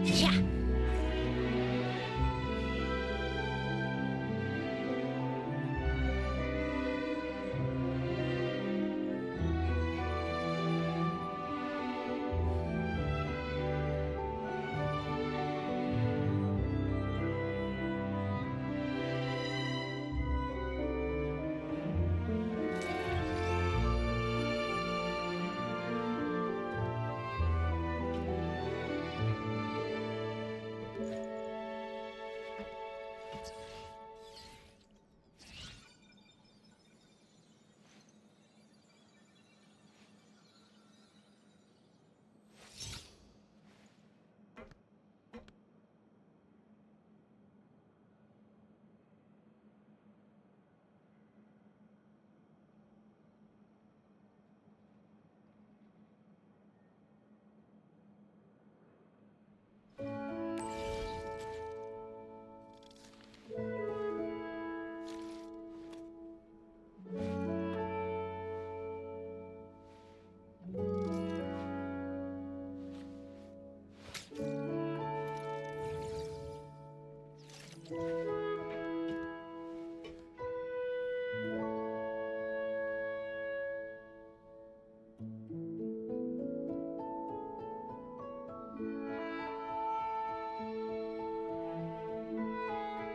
Yeah.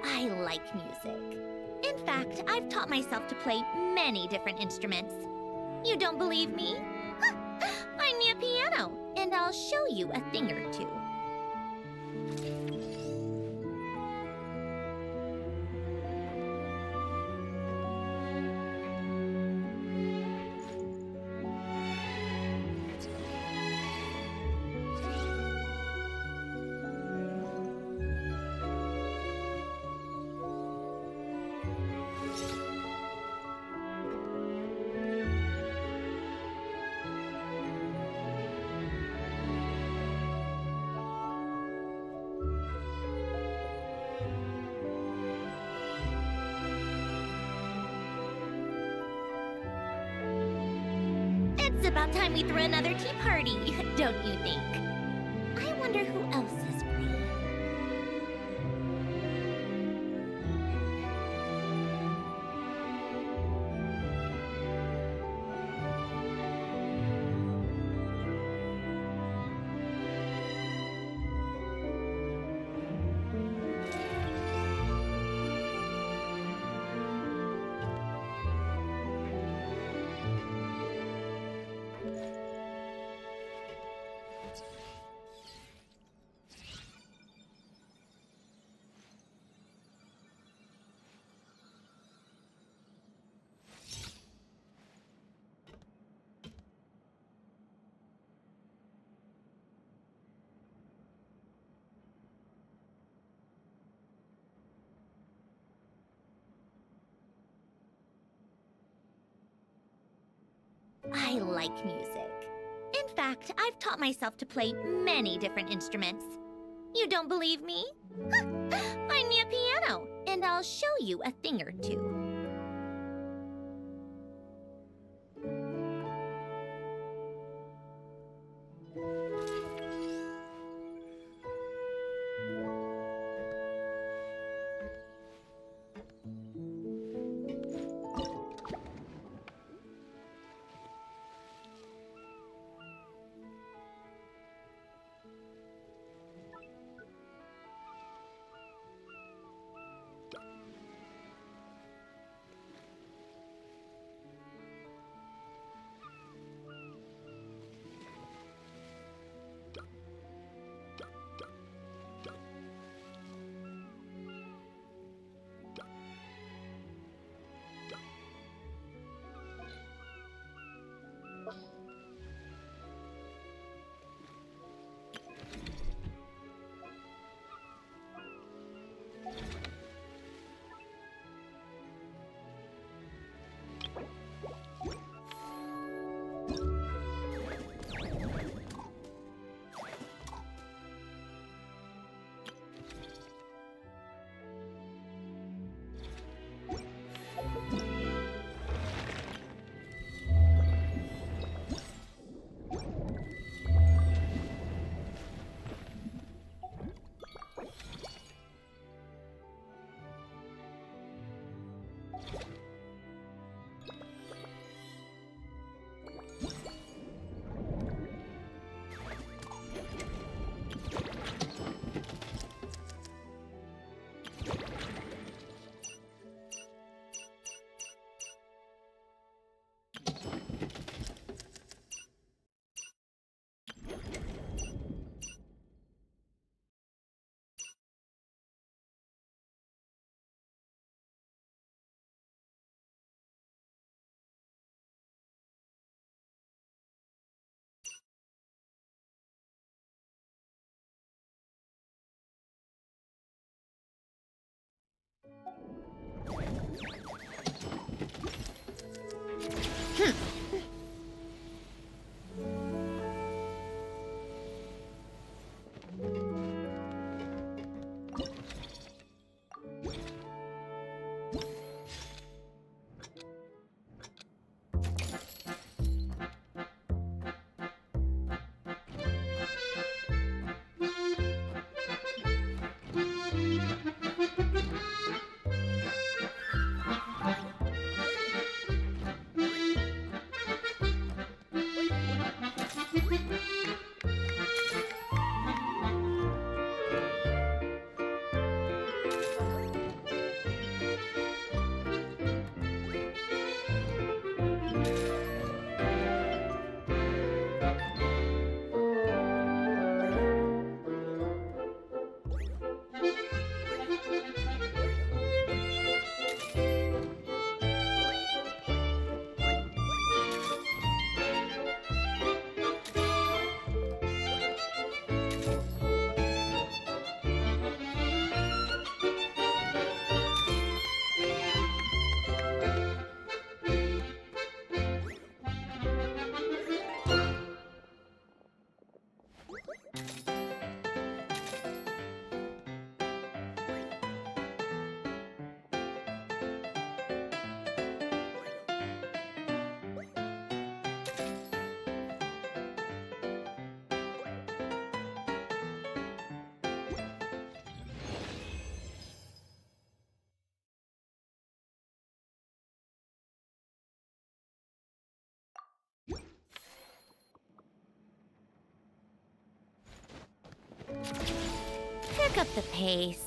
I like music. In fact, I've taught myself to play many different instruments. You don't believe me? Find me a piano, and I'll show you a thing or two. It's about time we threw another tea party, don't you think? I wonder who else is free. I like music. In fact, I've taught myself to play many different instruments. You don't believe me? Find me a piano, and I'll show you a thing or two. Pick up the pace.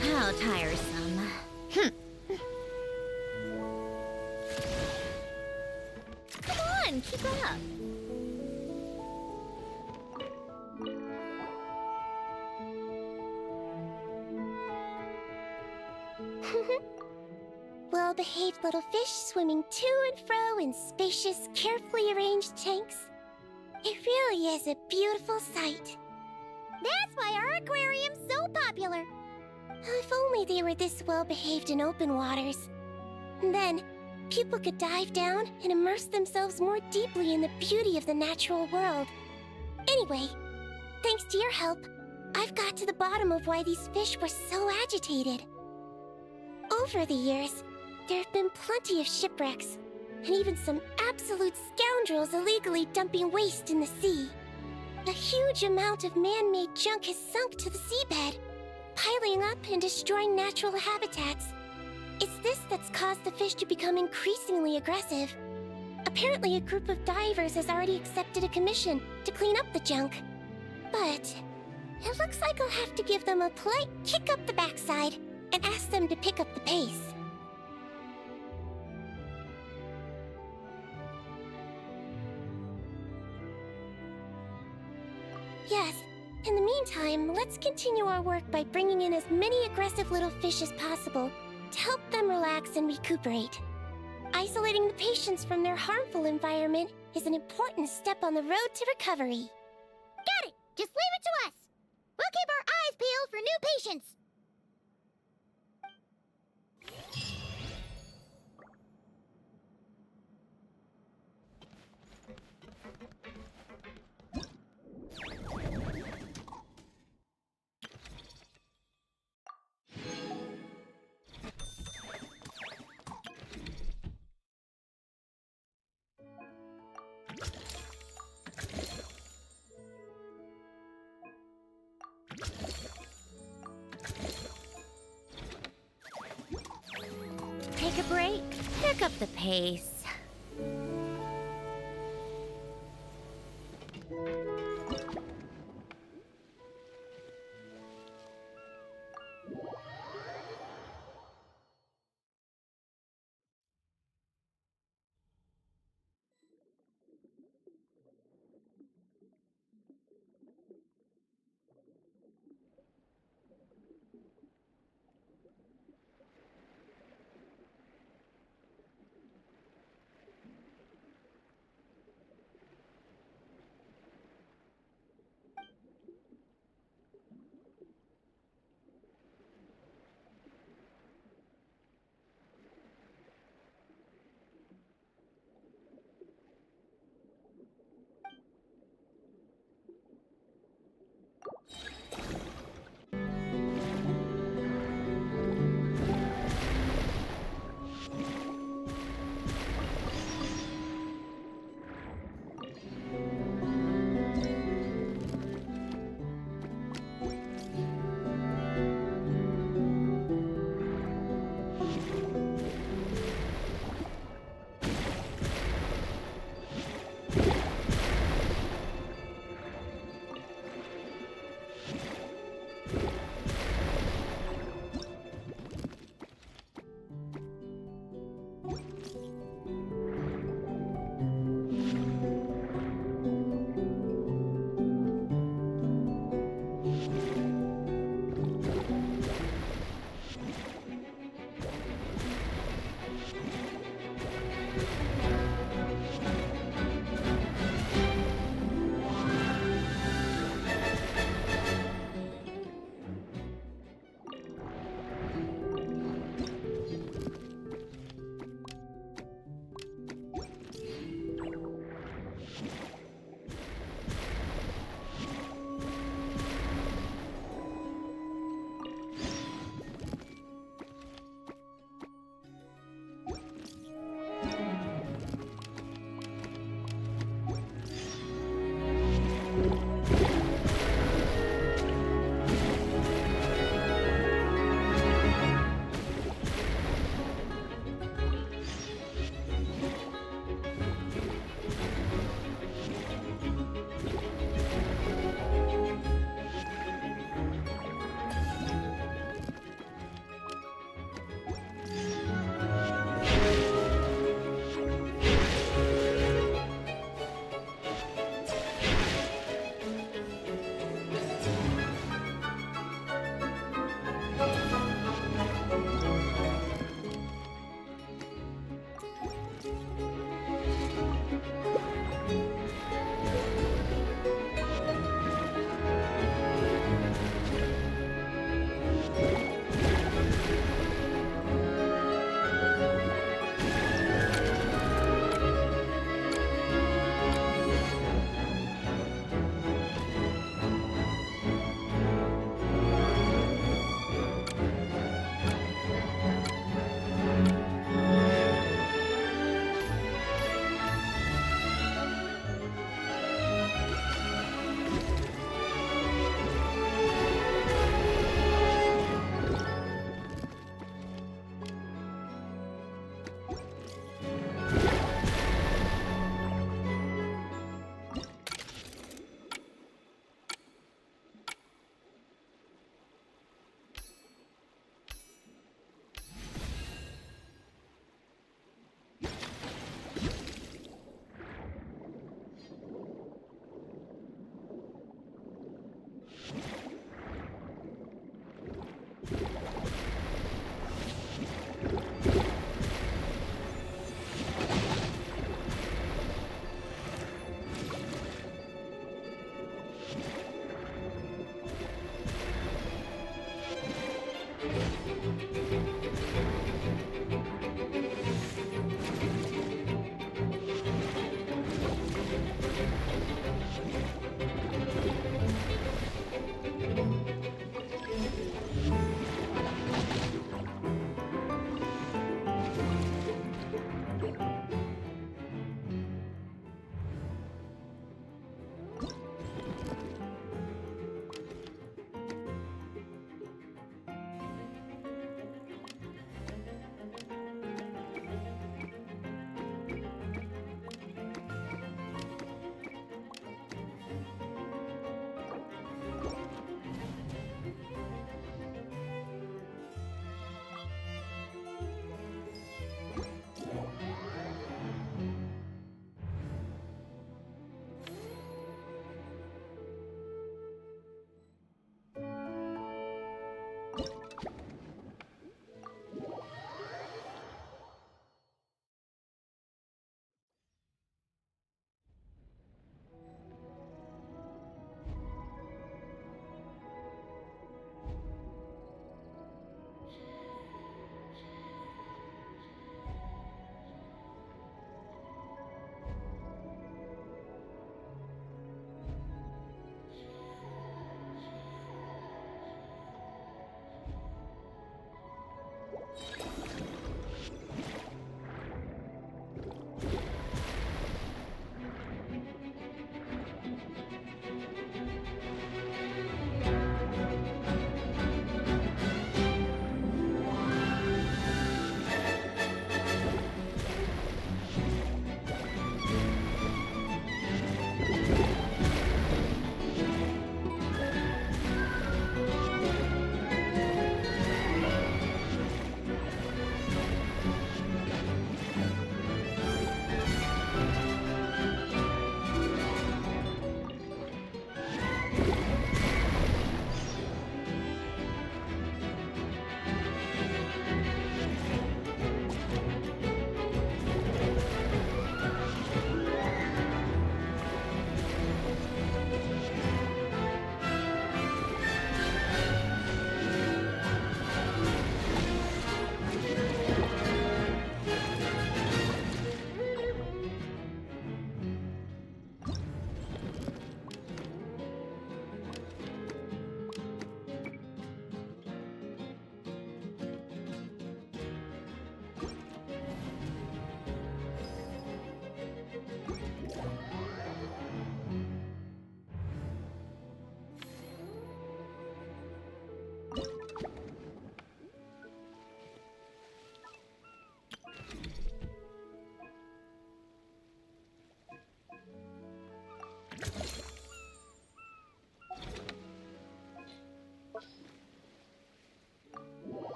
How tiresome. Come on, keep up. Well-behaved little fish swimming to and fro in spacious, carefully arranged tanks. It really is a beautiful sight. That's why our aquarium's so popular. If only they were this well-behaved in open waters. Then, people could dive down and immerse themselves more deeply in the beauty of the natural world. Anyway, Thanks to your help, I've got to the bottom of why these fish were so agitated. Over the years, there have been plenty of shipwrecks, and even some absolute scoundrels illegally dumping waste in the sea. A huge amount of man-made junk has sunk to the seabed, piling up and destroying natural habitats. It's this that's caused the fish to become increasingly aggressive. Apparently, a group of divers has already accepted a commission to clean up the junk. But it looks like I'll have to give them a polite kick up the backside and ask them to pick up the pace. Yes, in the meantime, let's continue our work by bringing in as many aggressive little fish as possible to help them relax and recuperate. Isolating the patients from their harmful environment is an important step on the road to recovery. Got it! Just leave it to us! We'll keep our eyes peeled for new patients! Take a break, pick up the pace.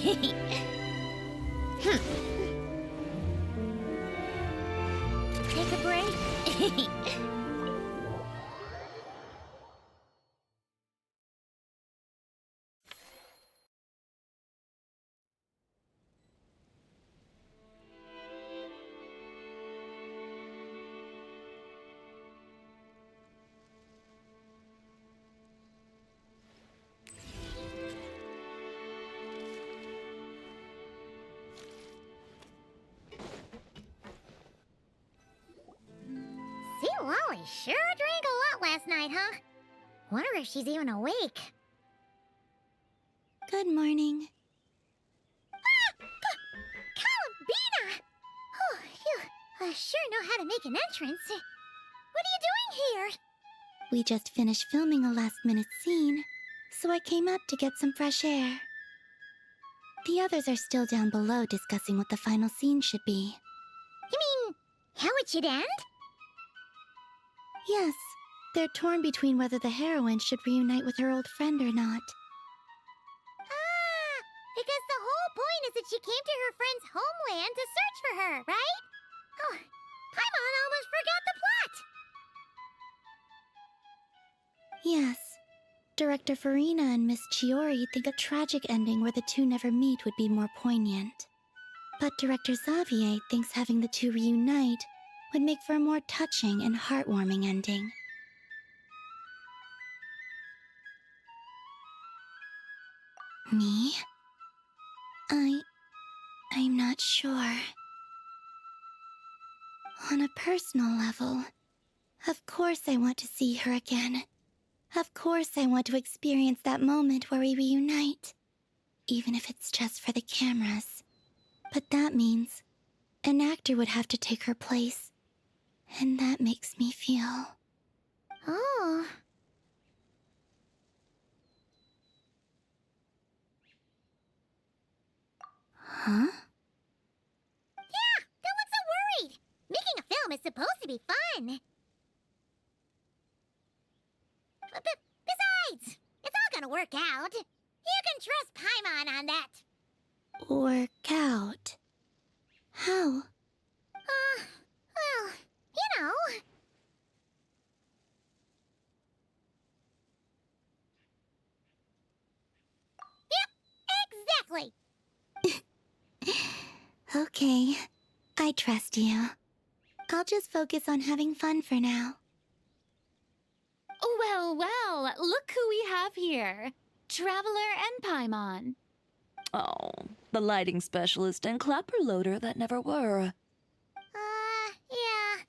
Take a break. See, Lolly sure drank a lot last night, huh? Wonder if she's even awake. Good morning. Columbina! Oh, you sure know how to make an entrance. What are you doing here? We just finished filming a last-minute scene, so I came up to get some fresh air. The others are still down below discussing what the final scene should be. You mean, how it should end? Yes, they're torn between whether the heroine should reunite with her old friend or not. Ah, because the whole point is that she came to her friend's homeland to search for her, right? Oh, Paimon almost forgot the plot. Yes. Director Farina and Miss Chiori think a tragic ending where the two never meet would be more poignant. But Director Xavier thinks having the two reunite would make for a more touching and heartwarming ending. Me? I'm not sure. On a personal level, of course I want to see her again. Of course I want to experience that moment where we reunite. Even if it's just for the cameras. But that means an actor would have to take her place. And that makes me feel... Oh. Huh? Yeah, don't look so worried. Making a film is supposed to be fun. But besides, it's all gonna work out. You can trust Paimon on that. Work out? How? Well, you know. Yep, exactly. Okay, I trust you. I'll just focus on having fun for now. Well, well, look who we have here. Traveler and Paimon. Oh, the lighting specialist and clapper loader that never were. Yeah.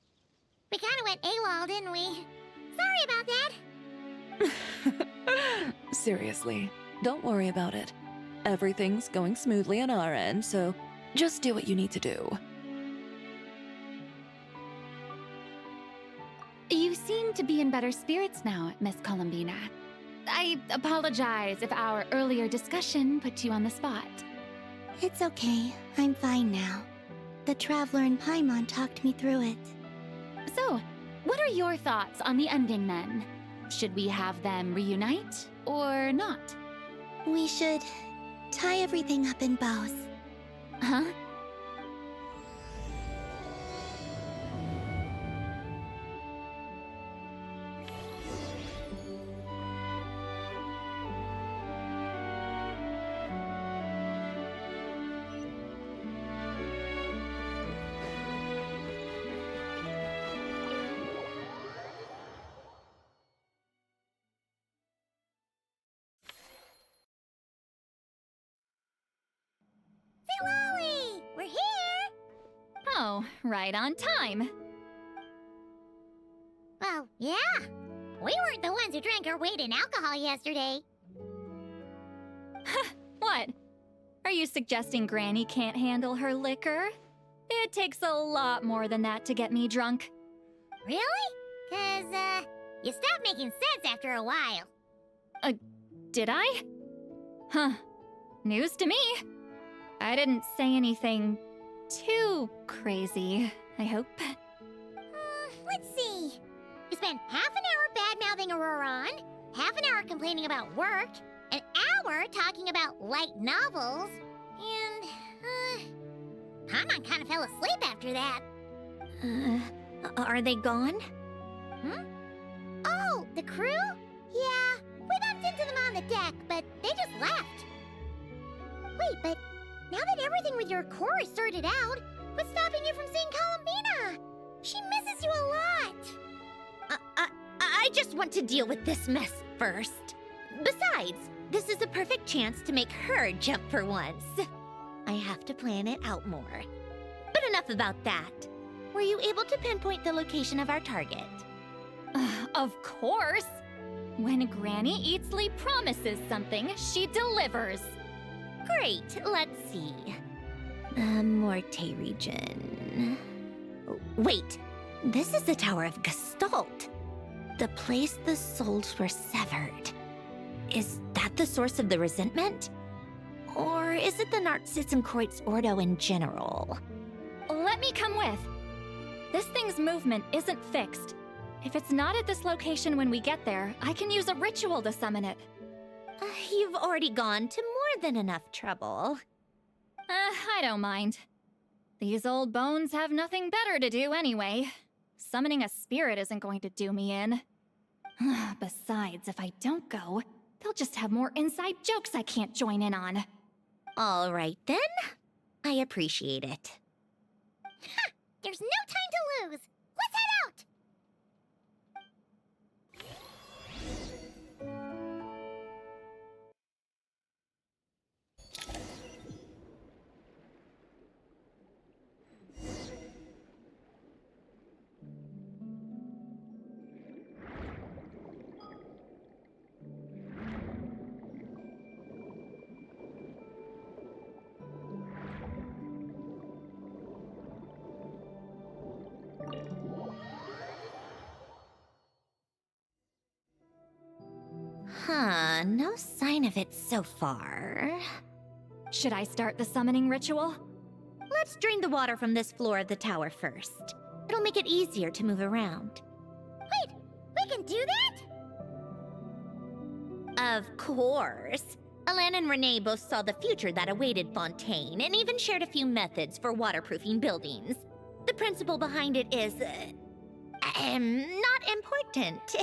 We kinda went AWOL, didn't we? Sorry about that. Seriously, don't worry about it. Everything's going smoothly on our end, so just do what you need to do. You seem to be in better spirits now, Miss Columbina. I apologize if our earlier discussion put you on the spot. It's okay, I'm fine now. The Traveler and Paimon talked me through it. So, what are your thoughts on the ending then? Should we have them reunite or not? We should tie everything up in bows. Huh? Say, Lolly! We're here! Oh, right on time. Well, yeah. We weren't the ones who drank our weight in alcohol yesterday. What? Are you suggesting Granny can't handle her liquor? It takes a lot more than that to get me drunk. Really? 'Cause, you stopped making sense after a while. Did I? Huh. News to me. I didn't say anything too crazy, I hope. Let's see. You spent half an hour bad-mouthing Auroron, half an hour complaining about work, an hour talking about light novels, Paimon kind of fell asleep after that. Are they gone? Oh, the crew? Yeah, we bumped into them on the deck, but they just left. Wait, but now that everything with your core is sorted out, what's stopping you from seeing Columbina? She misses you a lot. I just want to deal with this mess first. Besides, this is a perfect chance to make her jump for once. I have to plan it out more. But enough about that. Were you able to pinpoint the location of our target? Of course! When Granny Eatsley promises something, she delivers. Great, let's see. Morte region. Wait, this is the Tower of Gestalt. The place the souls were severed. Is that the source of the resentment? Or is it the Narcissenkreuz Ordo in general? Let me come with. This thing's movement isn't fixed. If it's not at this location when we get there, I can use a ritual to summon it. You've already gone to more than enough trouble. I don't mind. These old bones have nothing better to do anyway. Summoning a spirit isn't going to do me in. Besides, if I don't go, they'll just have more inside jokes I can't join in on. All right then. I appreciate it. There's no time to lose. Let's head out. No sign of it so far. Should I start the summoning ritual? Let's drain the water from this floor of the tower first. It'll make it easier to move around. Wait, we can do that? Of course. Alan and Renee both saw the future that awaited Fontaine and even shared a few methods for waterproofing buildings. The principle behind it is, not important.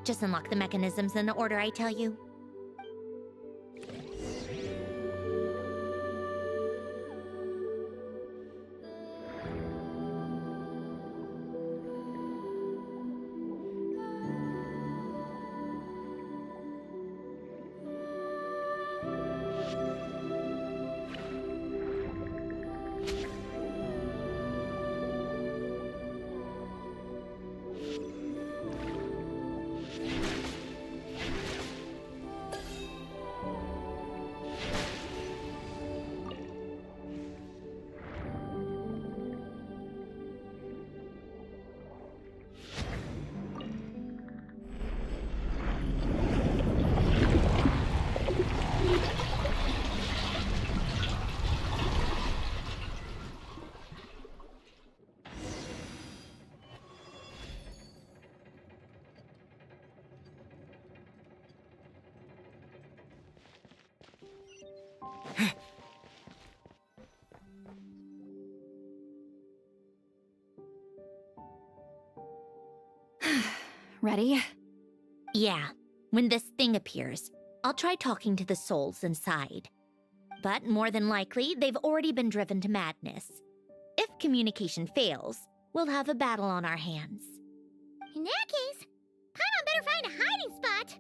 Just unlock the mechanisms in the order I tell you. Ready? Yeah, when this thing appears, I'll try talking to the souls inside. But more than likely, they've already been driven to madness. If communication fails, we'll have a battle on our hands. In that case, Paimon better find a hiding spot.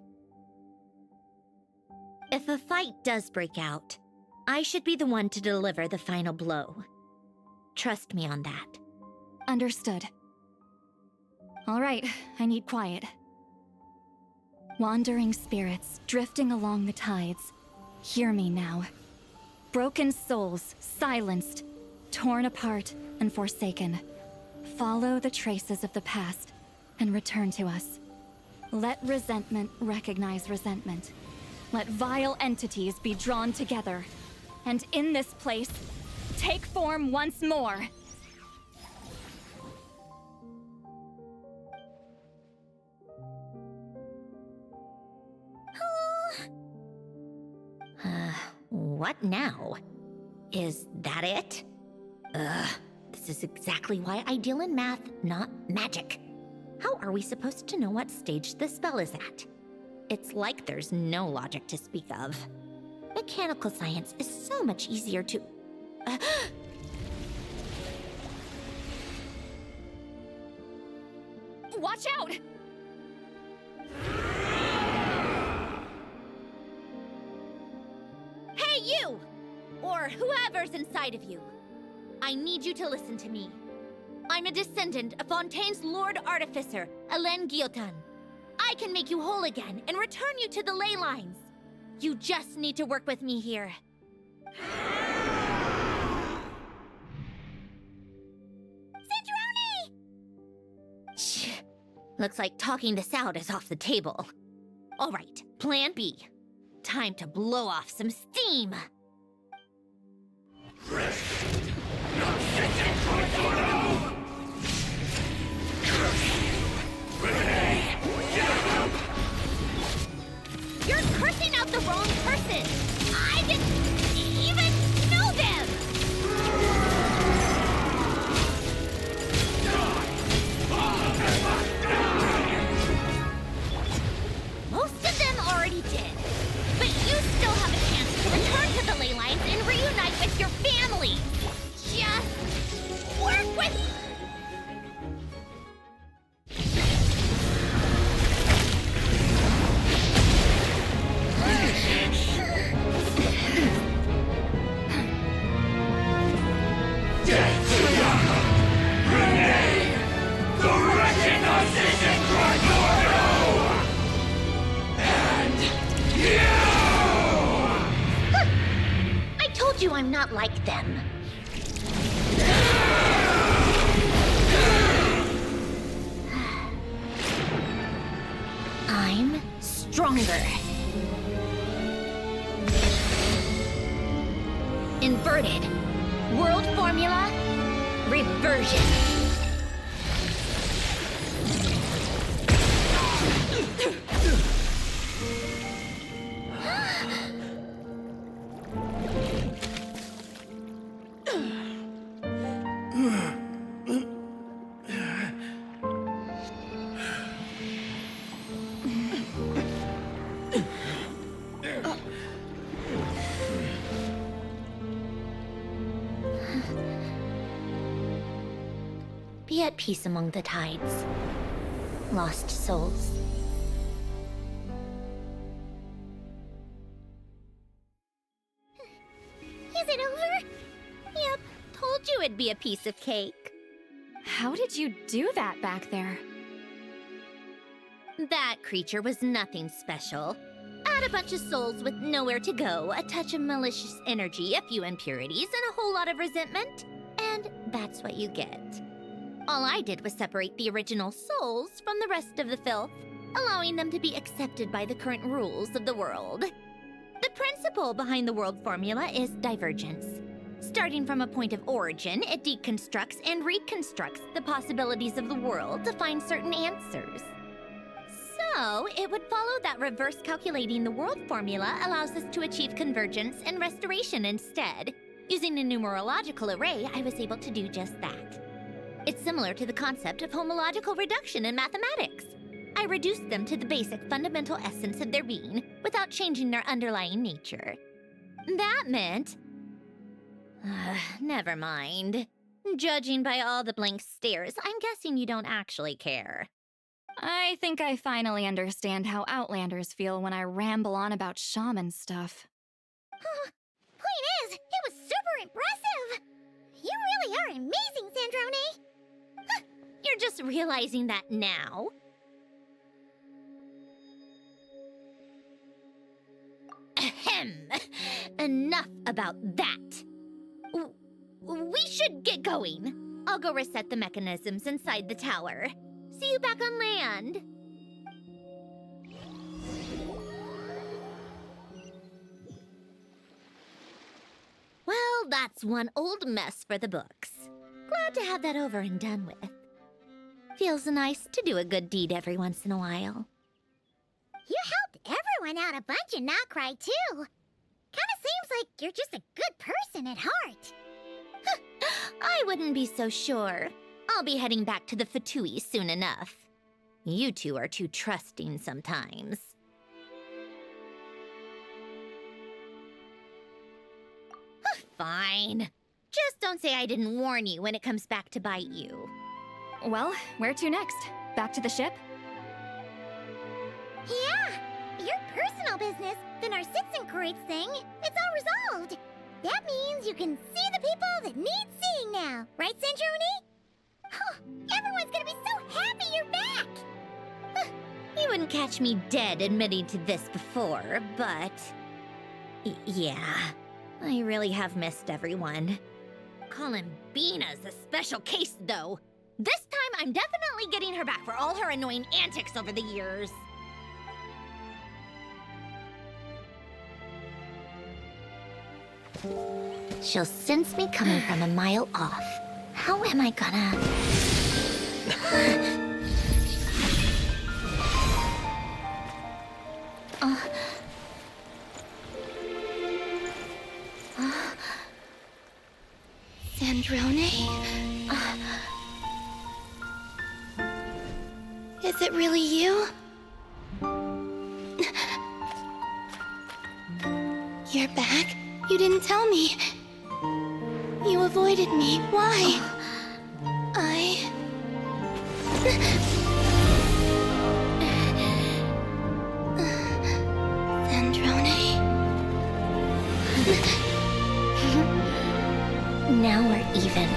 If a fight does break out, I should be the one to deliver the final blow. Trust me on that. Understood. All right, I need quiet. Wandering spirits drifting along the tides. Hear me now. Broken souls, silenced, torn apart, and forsaken. Follow the traces of the past and return to us. Let resentment recognize resentment. Let vile entities be drawn together. And in this place, take form once more. What now? Is that it? Ugh, this is exactly why I deal in math, not magic. How are we supposed to know what stage the spell is at? It's like there's no logic to speak of. Mechanical science is so much easier to... Watch out! Hey, you! Or whoever's inside of you. I need you to listen to me. I'm a descendant of Fontaine's Lord Artificer, Hélène Guillotin. I can make you whole again and return you to the ley lines. You just need to work with me here. Cedrone! Shh. Looks like talking this out is off the table. All right, plan B. Time to blow off some steam. You're cursing out the wrong person! I didn't even know them! Most of them already did. But you still have a chance to return to the ley lines and reunite with your family! Just work with... I told you I'm not like them. I'm stronger. Inverted. World formula. Reversion. Be at peace among the tides. Lost souls. Is it over? Yep, told you it'd be a piece of cake. How did you do that back there? That creature was nothing special. Add a bunch of souls with nowhere to go, a touch of malicious energy, a few impurities, and a whole lot of resentment. And that's what you get. All I did was separate the original souls from the rest of the filth, allowing them to be accepted by the current rules of the world. The principle behind the world formula is divergence. Starting from a point of origin, it deconstructs and reconstructs the possibilities of the world to find certain answers. So, it would follow that reverse calculating the world formula allows us to achieve convergence and restoration instead. Using a numerological array, I was able to do just that. It's similar to the concept of homological reduction in mathematics. I reduced them to the basic fundamental essence of their being without changing their underlying nature. That meant... never mind. Judging by all the blank stares, I'm guessing you don't actually care. I think I finally understand how Outlanders feel when I ramble on about shaman stuff. Point is, it was super impressive! You really are amazing, Sandrone! You're just realizing that now? Ahem. Enough about that. We should get going. I'll go reset the mechanisms inside the tower. See you back on land. Well, that's one old mess for the books. Glad to have that over and done with. Feels nice to do a good deed every once in a while. You helped everyone out a bunch and not cry, too. Kinda seems like you're just a good person at heart. I wouldn't be so sure. I'll be heading back to the Fatui soon enough. You two are too trusting sometimes. Fine. Just don't say I didn't warn you when it comes back to bite you. Well, where to next? Back to the ship? Yeah! Your personal business, the Narcitsan Crates thing, it's all resolved. That means you can see the people that need seeing now. Right, Centroni? Oh, everyone's gonna be so happy you're back! You wouldn't catch me dead admitting to this before, but... yeah, I really have missed everyone. Columbina's a special case, though. This time, I'm definitely getting her back for all her annoying antics over the years. She'll sense me coming from a mile off. How am I gonna... Sandrone? Is it really you? You're back? You didn't tell me. You avoided me. Why? Sandrone? Now we're even.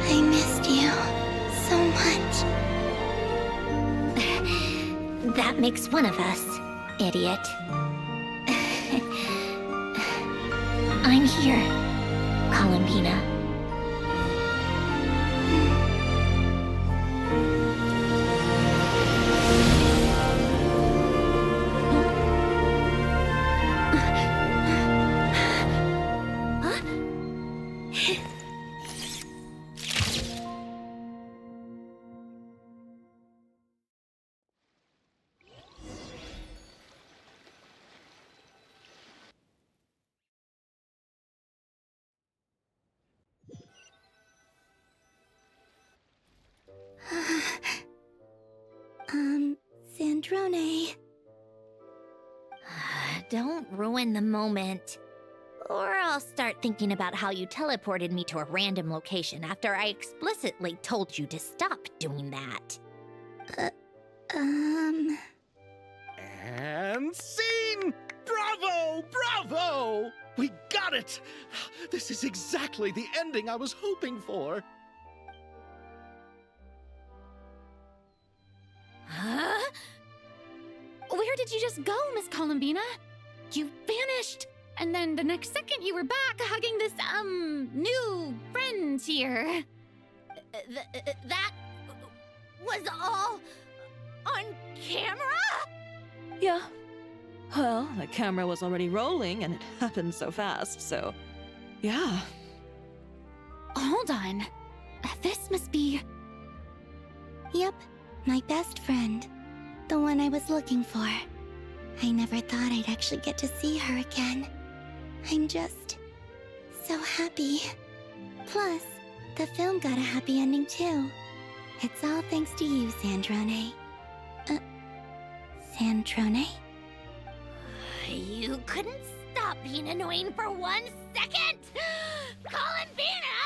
I missed you so much. That makes one of us, idiot. I'm here, Columbina. Sandrone. Don't ruin the moment. Or I'll start thinking about how you teleported me to a random location after I explicitly told you to stop doing that. And scene! Bravo! Bravo! We got it! This is exactly the ending I was hoping for. Huh? Where did you just go, Miss Columbina? You vanished! And then the next second you were back hugging this, new friend here. That was all on camera? Yeah. Well, the camera was already rolling and it happened so fast, so... yeah. Hold on. This must be... Yep, my best friend. The one I was looking for. I never thought I'd actually get to see her again. I'm just... so happy. Plus, the film got a happy ending too. It's all thanks to you, Sandrone. Sandrone? You couldn't stop being annoying for 1 second? Columbina!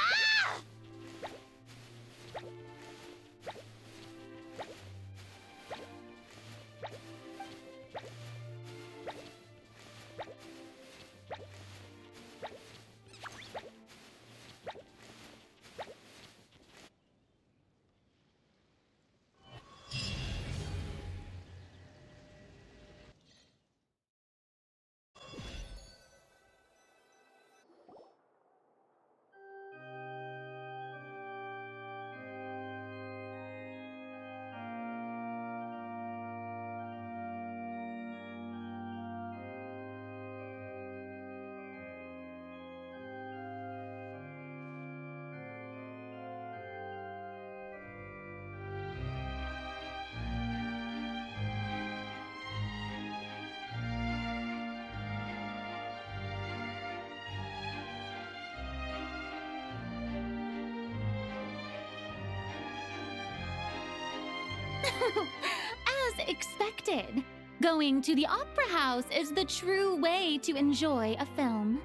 As expected. Going to the opera house is the true way to enjoy a film.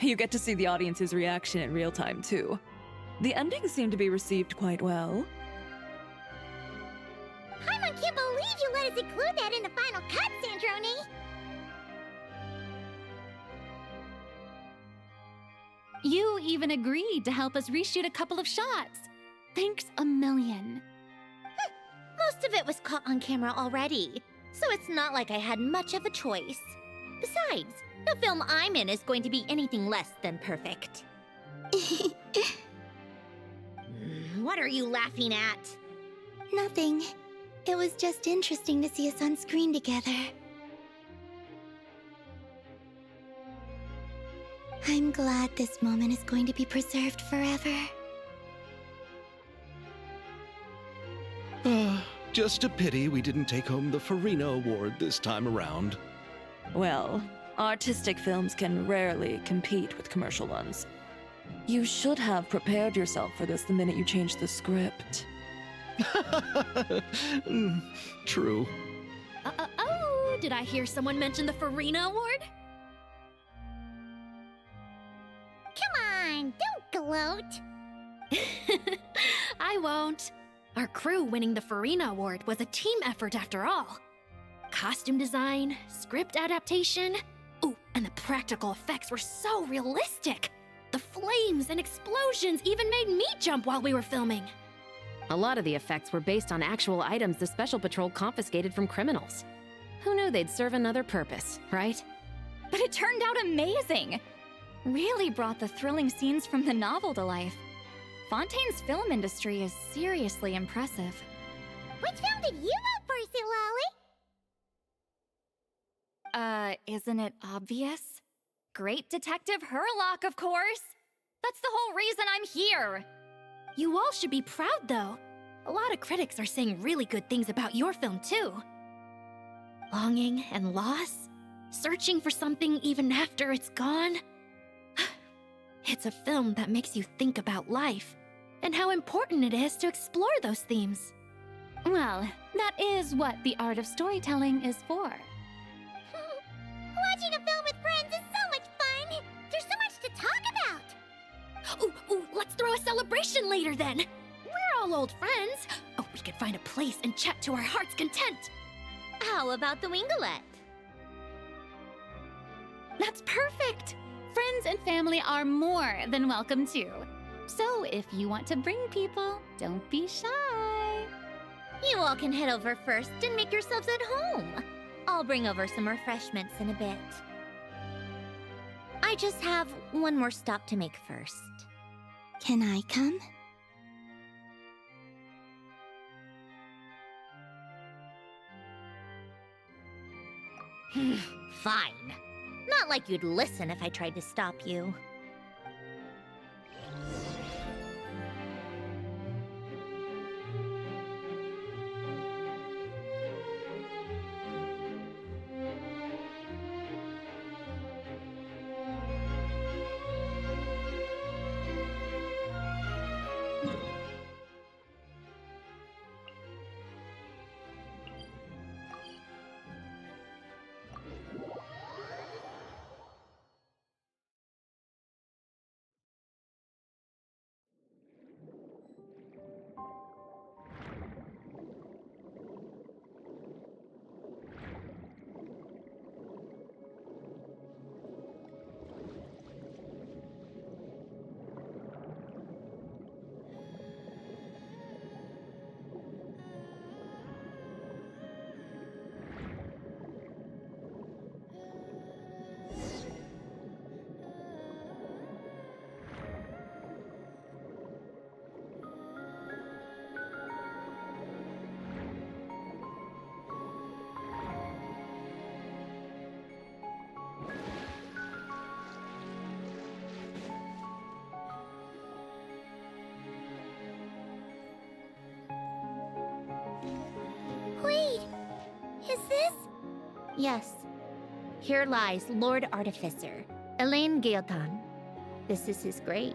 You get to see the audience's reaction in real time, too. The ending seemed to be received quite well. Paimon can't believe you let us include that in the final cut, Sandrone! You even agreed to help us reshoot a couple of shots. Thanks a million. Most of it was caught on camera already, so it's not like I had much of a choice. Besides, the film I'm in is going to be anything less than perfect. What are you laughing at? Nothing. It was just interesting to see us on screen together. I'm glad this moment is going to be preserved forever. Just a pity we didn't take home the Farina Award this time around. Well, artistic films can rarely compete with commercial ones. You should have prepared yourself for this the minute you changed the script. True. Oh, did I hear someone mention the Farina Award? Come on, don't gloat! I won't. Our crew winning the Farina Award was a team effort after all. Costume design, script adaptation. Ooh, and the practical effects were so realistic. The flames and explosions even made me jump while we were filming. A lot of the effects were based on actual items the Special Patrol confiscated from criminals. Who knew they'd serve another purpose, right? But it turned out amazing! Really brought the thrilling scenes from the novel to life. Fontaine's film industry is seriously impressive. Which film did you vote for, Silali? Isn't it obvious? Great Detective Herlock, of course! That's the whole reason I'm here! You all should be proud, though. A lot of critics are saying really good things about your film, too. Longing and loss, searching for something even after it's gone. It's a film that makes you think about life and how important it is to explore those themes. Well, that is what the art of storytelling is for. Watching a film with friends is so much fun! There's so much to talk about! Ooh, let's throw a celebration later then! We're all old friends! Oh, we could find a place and chat to our heart's content! How about the Wingalette? That's perfect! Friends and family are more than welcome too. So if you want to bring people, don't be shy. You all can head over first and make yourselves at home. I'll bring over some refreshments in a bit. I just have one more stop to make first. Can I come? Fine. Not like you'd listen if I tried to stop you. Wait, is this? Yes. Here lies Lord Artificer, Elaine Gaeltan. This is his grave.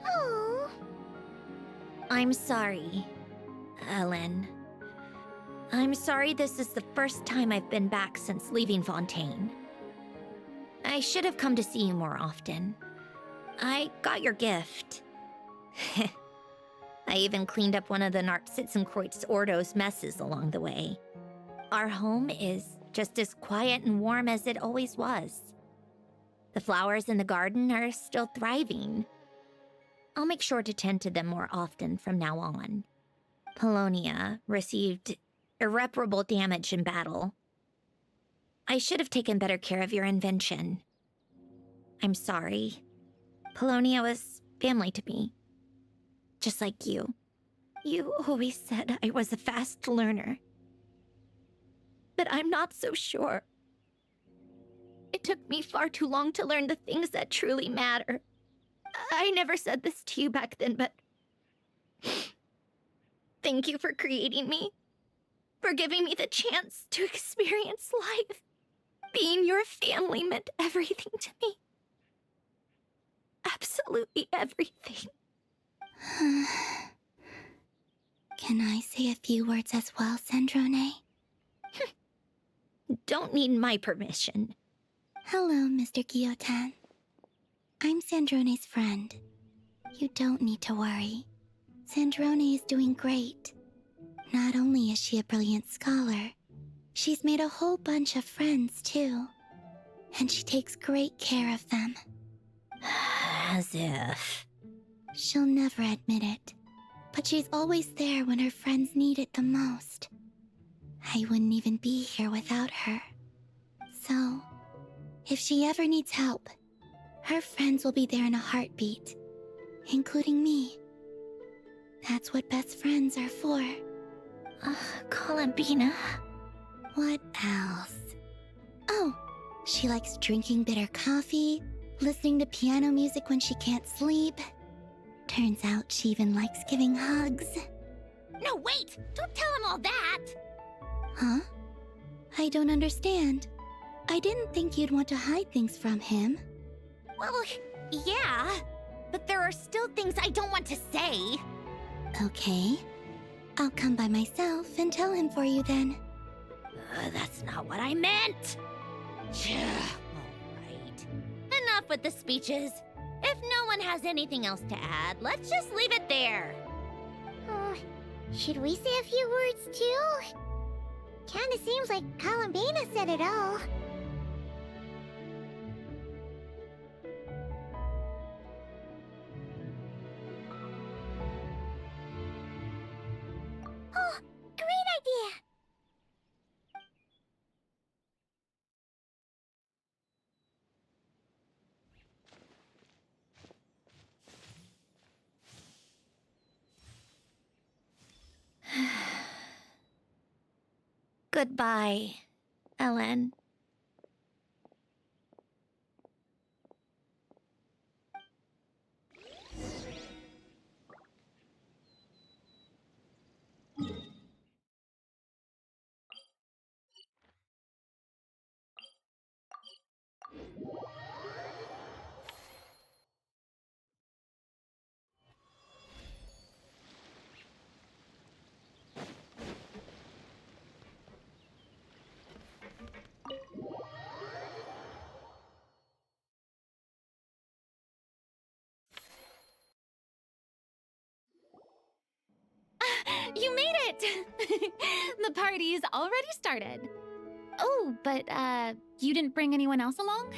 Oh, I'm sorry, Ellen. I'm sorry this is the first time I've been back since leaving Fontaine. I should have come to see you more often. I got your gift. I even cleaned up one of the Narcitzenkreuz Ordo's messes along the way. Our home is just as quiet and warm as it always was. The flowers in the garden are still thriving. I'll make sure to tend to them more often from now on. Polonia received irreparable damage in battle. I should have taken better care of your invention. I'm sorry. Polonia was family to me. Just like you. You always said I was a fast learner. But I'm not so sure. It took me far too long to learn the things that truly matter. I never said this to you back then, but thank you for creating me. For giving me the chance to experience life. Being your family meant everything to me. Absolutely everything. Can I say a few words as well, Sandrone? Don't need my permission. Hello, Mr. Guillotin. I'm Sandrone's friend. You don't need to worry. Sandrone is doing great. Not only is she a brilliant scholar, she's made a whole bunch of friends, too. And she takes great care of them. As if... She'll never admit it, but she's always there when her friends need it the most. I wouldn't even be here without her. So, if she ever needs help, her friends will be there in a heartbeat, including me. That's what best friends are for. Columbina. What else? Oh, she likes drinking bitter coffee, listening to piano music when she can't sleep. Turns out she even likes giving hugs. No, wait! Don't tell him all that! Huh? I don't understand. I didn't think you'd want to hide things from him. Well, yeah, but there are still things I don't want to say. Okay. I'll come by myself and tell him for you then. That's not what I meant. Alright. Enough with the speeches. If no one has anything else to add, let's just leave it there. Should we say a few words too? Kinda seems like Columbina said it all. Oh, great idea! Goodbye, Ellen. You made it! The party's already started. Oh, but, you didn't bring anyone else along?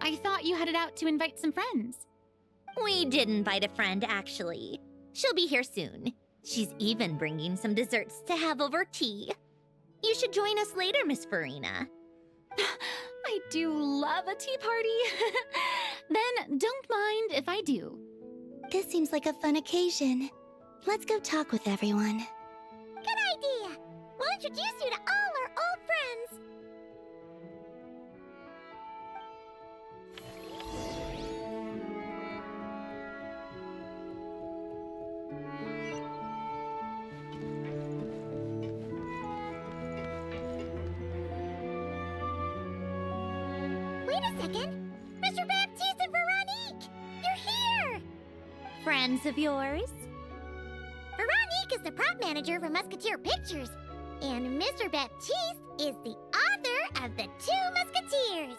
I thought you headed out to invite some friends. We did invite a friend, actually. She'll be here soon. She's even bringing some desserts to have over tea. You should join us later, Miss Farina. I do love a tea party. Then don't mind if I do. This seems like a fun occasion. Let's go talk with everyone. Good idea! We'll introduce you to all our old friends! Wait a second! Mr. Baptiste and Veronique! You're here! Friends of yours? Veronique is the prop manager for Musketeer Pictures. And Mr. Baptiste is the author of The Two Musketeers.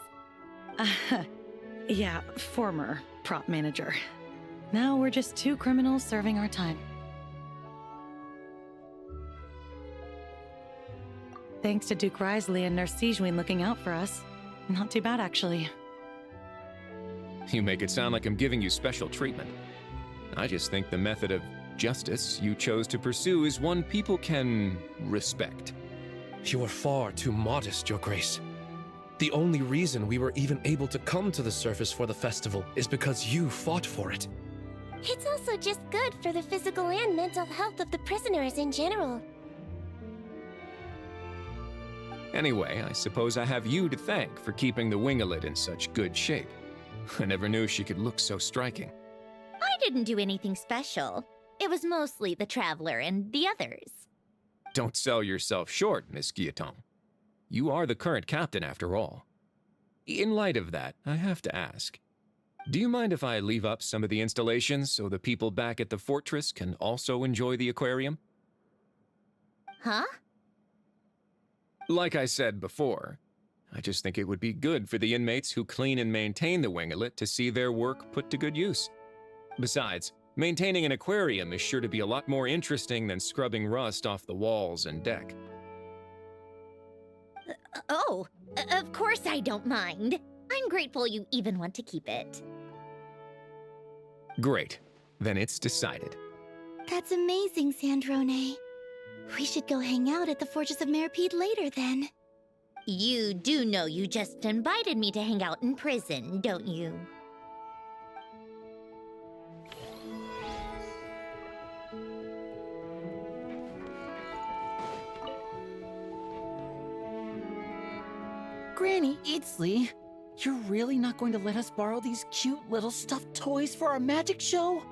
Yeah, former prop manager. Now we're just two criminals serving our time. Thanks to Duke Risley and Nurse Sigewin looking out for us. Not too bad, actually. You make it sound like I'm giving you special treatment. I just think the method of justice you chose to pursue is one people can respect. You are far too modest, Your Grace. The only reason we were even able to come to the surface for the festival is because you fought for it. It's also just good for the physical and mental health of the prisoners in general. Anyway, I suppose I have you to thank for keeping the winglet in such good shape. I never knew she could look so striking. I didn't do anything special. It was mostly the Traveler and the others. Don't sell yourself short, Miss Guillotin. You are the current captain, after all. In light of that, I have to ask, do you mind if I leave up some of the installations so the people back at the fortress can also enjoy the aquarium? Huh? Like I said before, I just think it would be good for the inmates who clean and maintain the winglet to see their work put to good use. Besides, maintaining an aquarium is sure to be a lot more interesting than scrubbing rust off the walls and deck. Of course I don't mind. I'm grateful you even want to keep it. Great. Then it's decided. That's amazing, Sandrone. We should go hang out at the Fortress of Meripede later, then. You do know you just invited me to hang out in prison, don't you? Granny Eatsley, you're really not going to let us borrow these cute little stuffed toys for our magic show?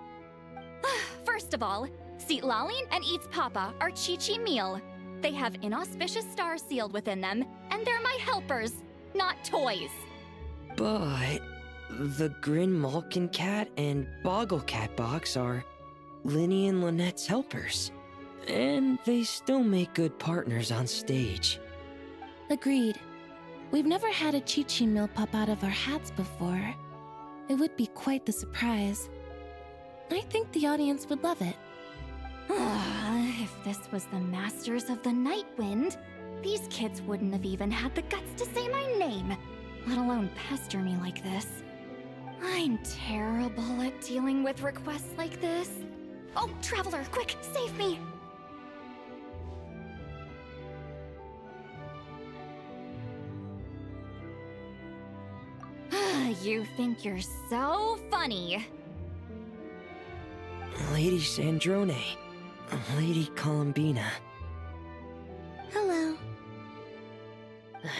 First of all, Seat Laline and Eats Papa are Chi-Chi meal. They have inauspicious stars sealed within them, and they're my helpers, not toys. But the Grin Malkin Cat and Boggle Cat box are Linny and Lynette's helpers. And they still make good partners on stage. Agreed. We've never had a Chi-Chi meal pop out of our hats before. It would be quite the surprise. I think the audience would love it. If this was the Masters of the Night Wind, these kids wouldn't have even had the guts to say my name, let alone pester me like this. I'm terrible at dealing with requests like this. Oh, Traveler, quick, save me! You think you're so funny. Lady Sandrone, Lady Columbina. Hello.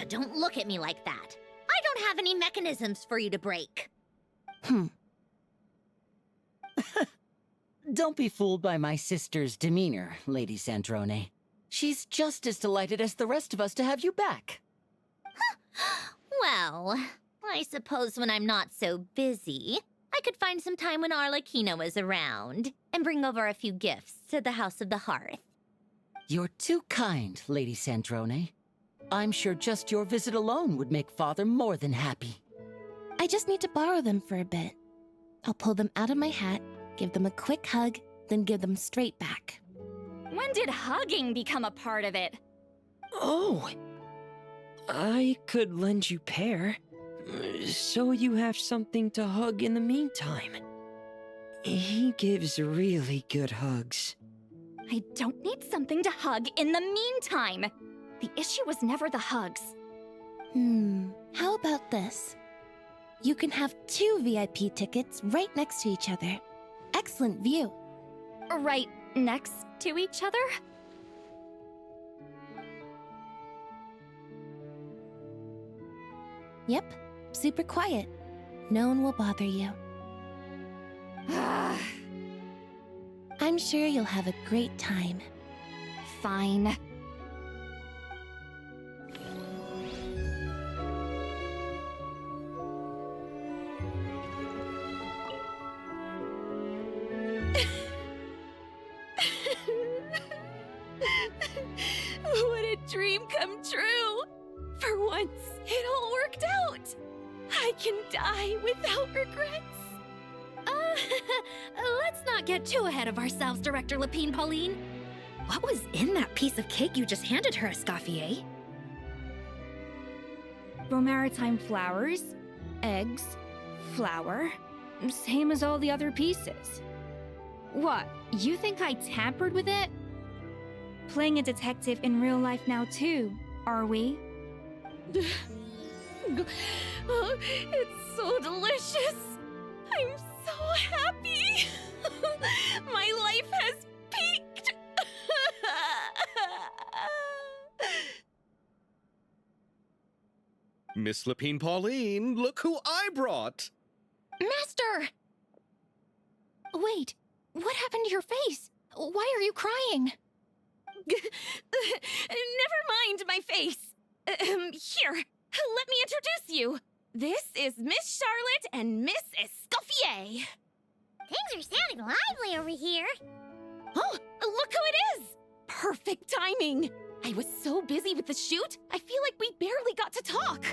Don't look at me like that. I don't have any mechanisms for you to break. Don't be fooled by my sister's demeanor, Lady Sandrone. She's just as delighted as the rest of us to have you back. Well, I suppose when I'm not so busy, I could find some time when Arlecchino is around and bring over a few gifts to the House of the Hearth. You're too kind, Lady Sandrone. I'm sure just your visit alone would make Father more than happy. I just need to borrow them for a bit. I'll pull them out of my hat, give them a quick hug, then give them straight back. When did hugging become a part of it? Oh, I could lend you pair, so you have something to hug in the meantime. He gives really good hugs. I don't need something to hug in the meantime. The issue was never the hugs. How about this? You can have 2 VIP tickets right next to each other. Excellent view. Right next to each other? Yep, super quiet. No one will bother you. I'm sure you'll have a great time. Fine. What can die without regrets. Let's not get too ahead of ourselves, Director Lapine Pauline. What was in that piece of cake you just handed her, Escoffier? Romaritime flowers, eggs, flour, same as all the other pieces. What, you think I tampered with it? Playing a detective in real life now too, are we? Oh, it's so delicious. I'm so happy. My life has peaked. Miss Lapine Pauline, look who I brought! Master! Wait, what happened to your face? Why are you crying? Never mind my face. Here, let me introduce you. This is Miss Charlotte and Miss Escoffier. Things are sounding lively over here. Oh, look who it is! Perfect timing. I was so busy with the shoot, I feel like we barely got to talk.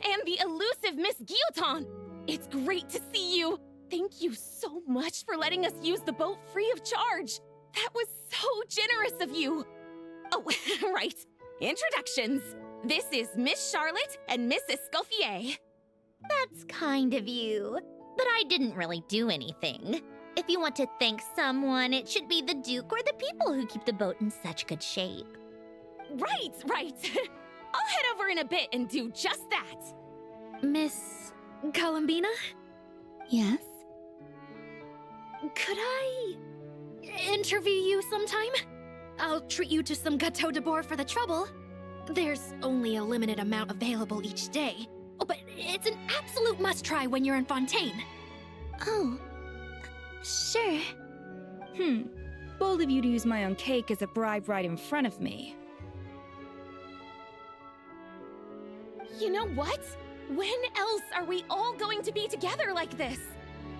And the elusive Miss Guillotin. It's great to see you. Thank you so much for letting us use the boat free of charge. That was so generous of you. Oh, right. Introductions. This is Miss Charlotte and Miss Escoffier. That's kind of you, but I didn't really do anything. If you want to thank someone, it should be the Duke or the people who keep the boat in such good shape. Right. I'll head over in a bit and do just that. Miss Columbina? Yes? Could I interview you sometime? I'll treat you to some gâteau de bord for the trouble. There's only a limited amount available each day. Oh, but it's an absolute must-try when you're in Fontaine. Oh, sure. Bold of you to use my own cake as a bribe right in front of me. You know what? When else are we all going to be together like this?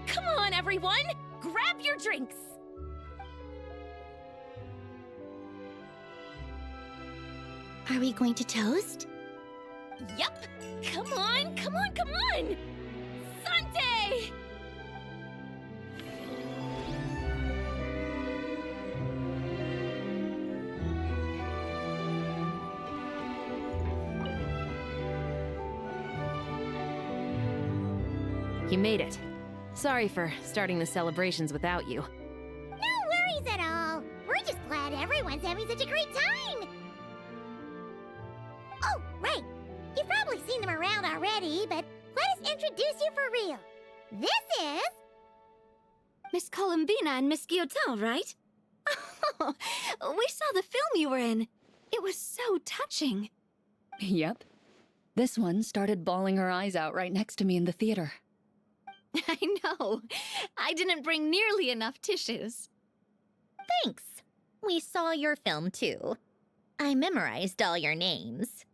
Come on, everyone! Grab your drinks! Are we going to toast? Yup! Come on! Sante! You made it. Sorry for starting the celebrations without you. No worries at all. We're just glad everyone's having such a great time. Oh, right. You've probably seen them around already, but let us introduce you for real. This is... Miss Columbina and Miss Guillotin, right? Oh, we saw the film you were in. It was so touching. Yep. This one started bawling her eyes out right next to me in the theater. I know. I didn't bring nearly enough tissues. Thanks. We saw your film too. I memorized all your names.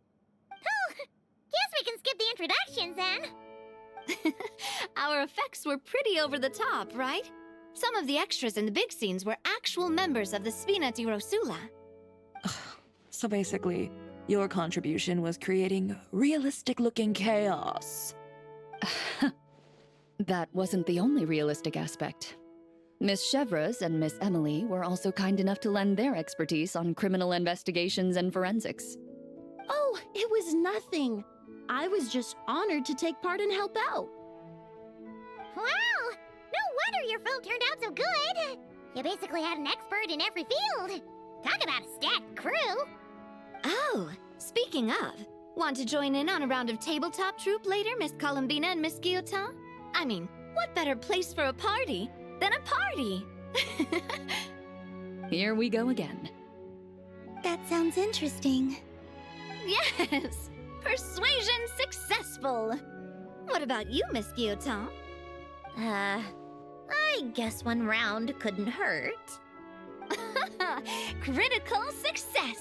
Oh, guess we can skip the introductions then. Our effects were pretty over the top, right? Some of the extras in the big scenes were actual members of the Spina di Rosula. So basically, your contribution was creating realistic-looking chaos. That wasn't the only realistic aspect. Miss Chevreuse and Miss Emily were also kind enough to lend their expertise on criminal investigations and forensics. Oh, it was nothing. I was just honored to take part and help out. Wow! No wonder your film turned out so good. You basically had an expert in every field. Talk about a stacked crew. Oh, speaking of, want to join in on a round of tabletop troupe later, Miss Columbina and Miss Guillotin? I mean, what better place for a party than a party? Here we go again. That sounds interesting. Yes! Persuasion successful! What about you, Miss Guillotin? I guess one round couldn't hurt. Critical success!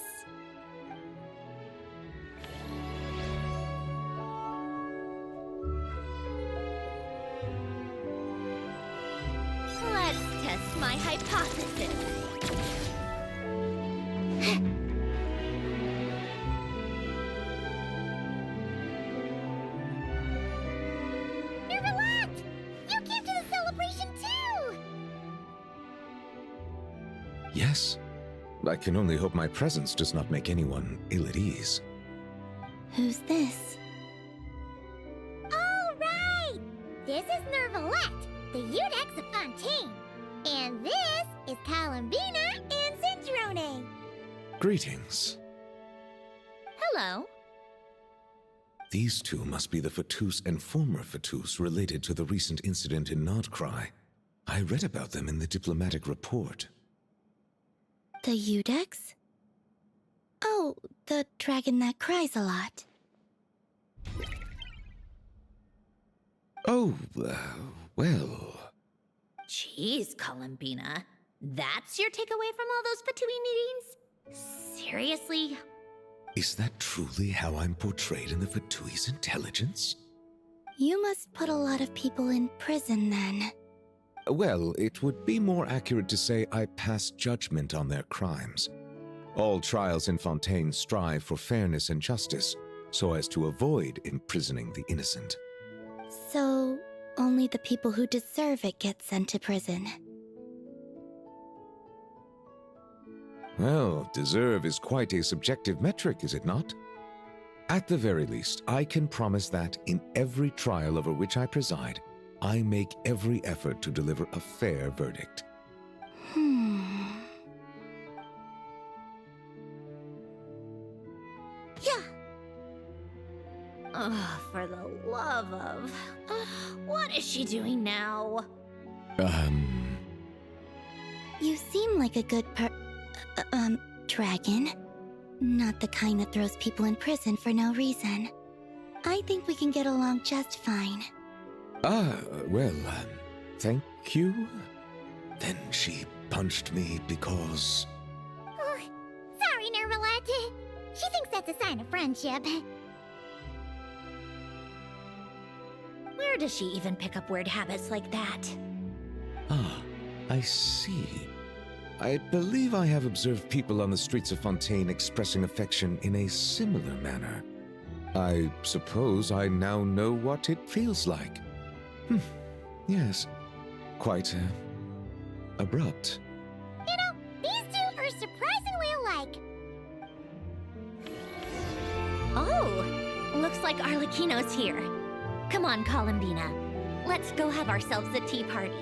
Let's test my hypothesis. Yes. I can only hope my presence does not make anyone ill at ease. Who's this? All right! This is Nervalette, the Udex of Fontaine. And this is Columbina and Cendrone. Greetings. Hello. These two must be the Fatus and former Fatus related to the recent incident in Nodcry. I read about them in the diplomatic report. The Udex? Oh, the dragon that cries a lot. Oh, well... Jeez, Columbina. That's your takeaway from all those Fatui meetings? Seriously? Is that truly how I'm portrayed in the Fatui's intelligence? You must put a lot of people in prison then. Well, it would be more accurate to say I pass judgment on their crimes. All trials in Fontaine strive for fairness and justice, so as to avoid imprisoning the innocent. So, only the people who deserve it get sent to prison. Well, deserve is quite a subjective metric, is it not? At the very least, I can promise that in every trial over which I preside, I make every effort to deliver a fair verdict. Yeah. Ugh, for the love of... what is she doing now? You seem like a good dragon. Not the kind that throws people in prison for no reason. I think we can get along just fine. Well, thank you? Then she punched me because... Oh, sorry, Nervalette. She thinks that's a sign of friendship. Where does she even pick up weird habits like that? Ah, I see. I believe I have observed people on the streets of Fontaine expressing affection in a similar manner. I suppose I now know what it feels like. Yes. Quite, abrupt. You know, these two are surprisingly alike. Oh, looks like Arlecchino's here. Come on, Columbina. Let's go have ourselves a tea party.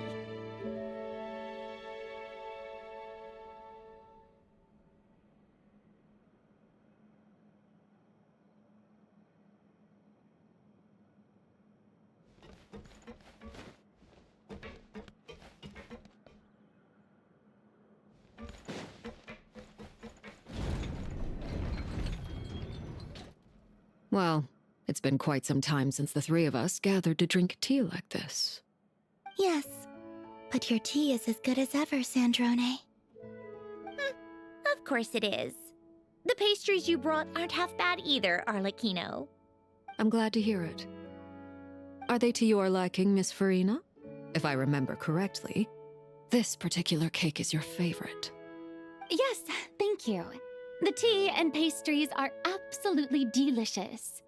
Well, it's been quite some time since the three of us gathered to drink tea like this. Yes, but your tea is as good as ever, Cendrone. Of course it is. The pastries you brought aren't half bad either, Arlecchino. I'm glad to hear it. Are they to your liking, Miss Farina? If I remember correctly, this particular cake is your favorite. Yes, thank you. The tea and pastries are absolutely delicious.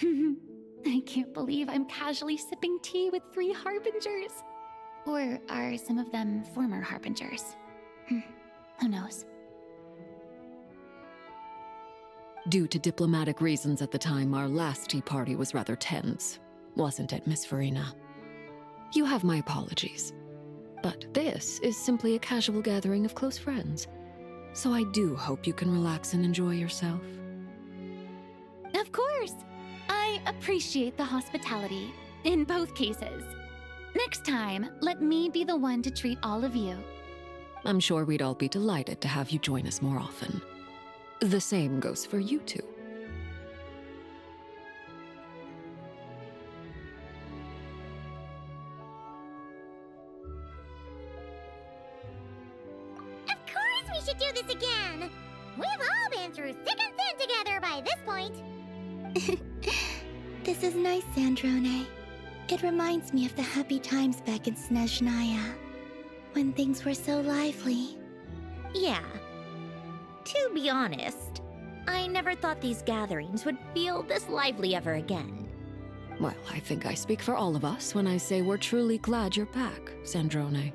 I can't believe I'm casually sipping tea with 3 harbingers. Or are some of them former harbingers? Who knows? Due to diplomatic reasons at the time, our last tea party was rather tense, wasn't it, Miss Farina? You have my apologies. But this is simply a casual gathering of close friends. So I do hope you can relax and enjoy yourself. Of course! I appreciate the hospitality, in both cases. Next time, let me be the one to treat all of you. I'm sure we'd all be delighted to have you join us more often. The same goes for you two. Of course we should do this again! We've all been through thick and thin together by this point. This is nice, Cendrone. It reminds me of the happy times back in Snezhnaya, when things were so lively. Yeah. To be honest, I never thought these gatherings would feel this lively ever again. Well, I think I speak for all of us when I say we're truly glad you're back, Cendrone.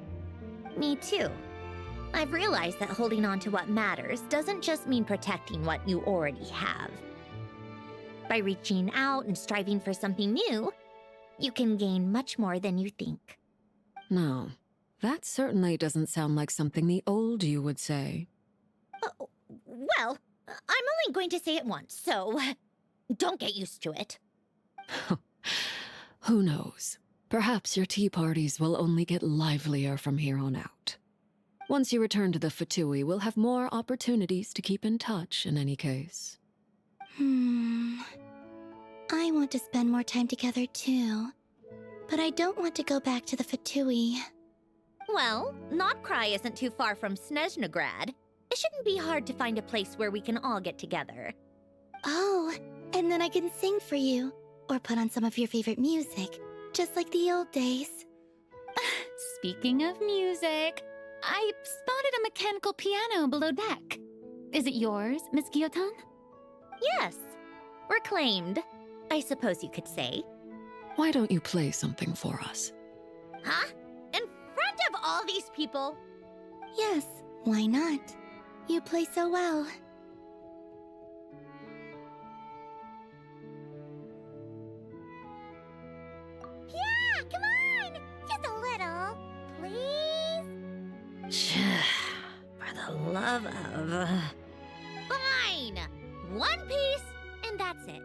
Me too. I've realized that holding on to what matters doesn't just mean protecting what you already have. By reaching out and striving for something new, you can gain much more than you think. No, that certainly doesn't sound like something the old you would say. Well, I'm only going to say it once, so don't get used to it. Who knows? Perhaps your tea parties will only get livelier from here on out. Once you return to the Fatui, we'll have more opportunities to keep in touch in any case. I want to spend more time together too. But I don't want to go back to the Fatui. Well, Notcry isn't too far from Snezhnograd. It shouldn't be hard to find a place where we can all get together. Oh, and then I can sing for you. Or put on some of your favorite music. Just like the old days. Speaking of music, I spotted a mechanical piano below deck. Is it yours, Miss Gyotan? Yes. Reclaimed, I suppose you could say. Why don't you play something for us? Huh? In front of all these people? Yes, why not? You play so well. Yeah, come on! Just a little, please? For the love of... Fine! One piece, and that's it.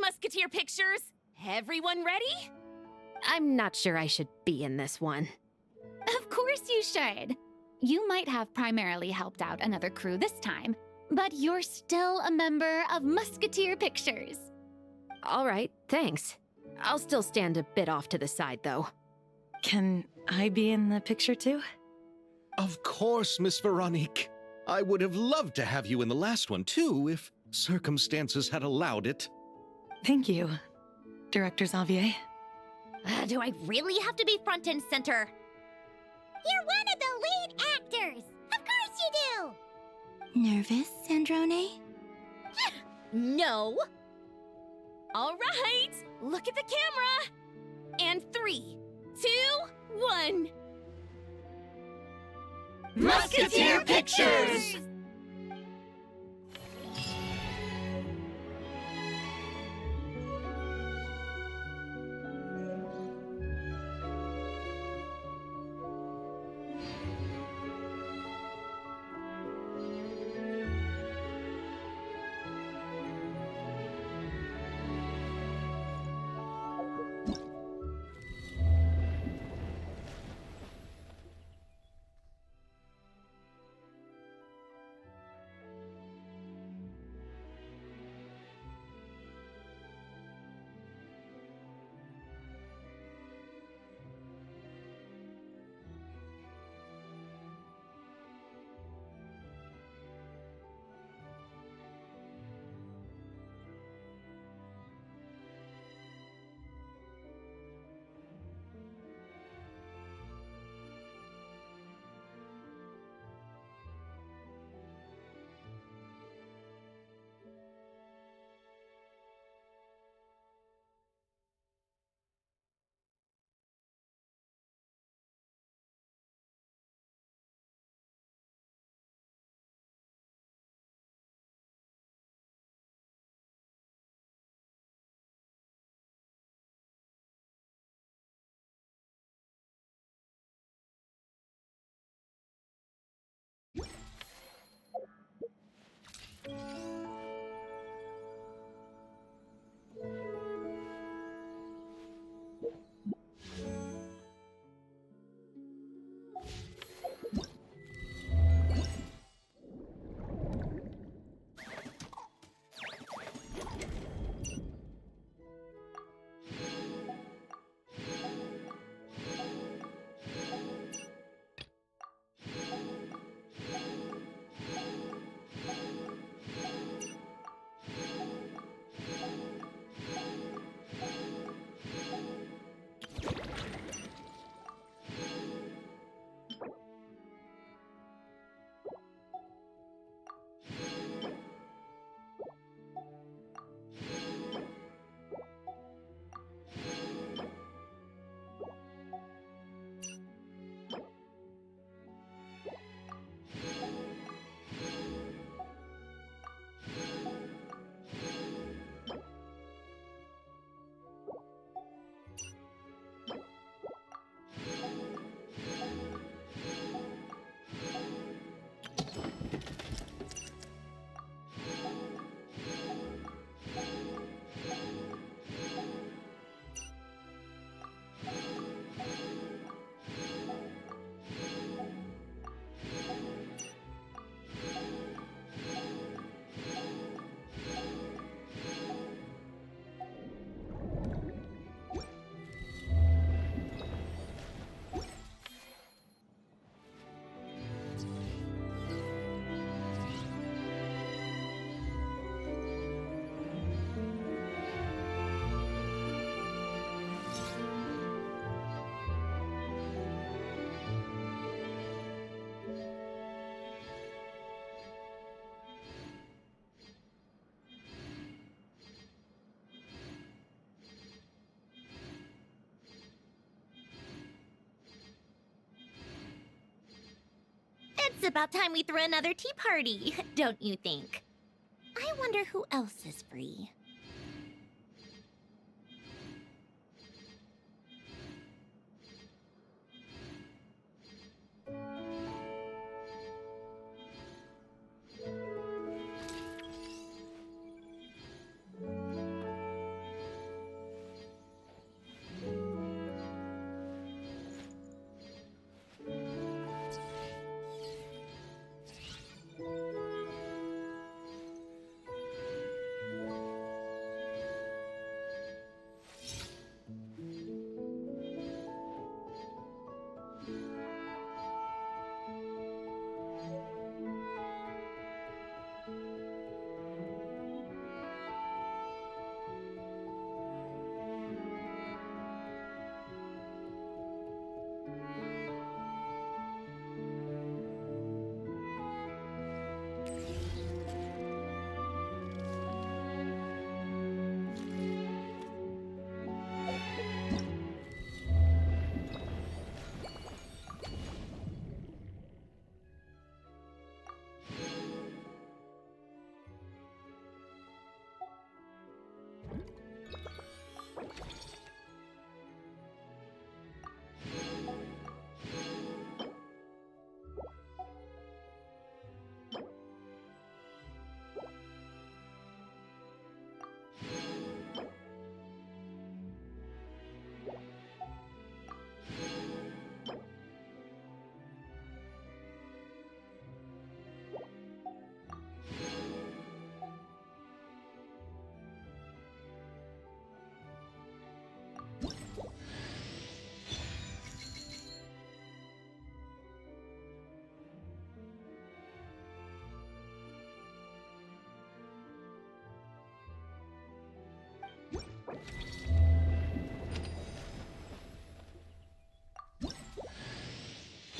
Musketeer pictures! Everyone ready? I'm not sure I should be in this one. Of course you should. You might have primarily helped out another crew this time, but you're still a member of Musketeer Pictures. All right, thanks. I'll still stand a bit off to the side, though. Can I be in the picture too? Of course, Miss Veronique. I would have loved to have you in the last one, too, if circumstances had allowed it. Thank you, Director Xavier. Do I really have to be front and center? You're one of the lead actors! Of course you do! Nervous, Sandrone? No. All right, look at the camera. And 3, 2, 1. Musketeer Pictures! It's about time we threw another tea party, don't you think? I wonder who else is free.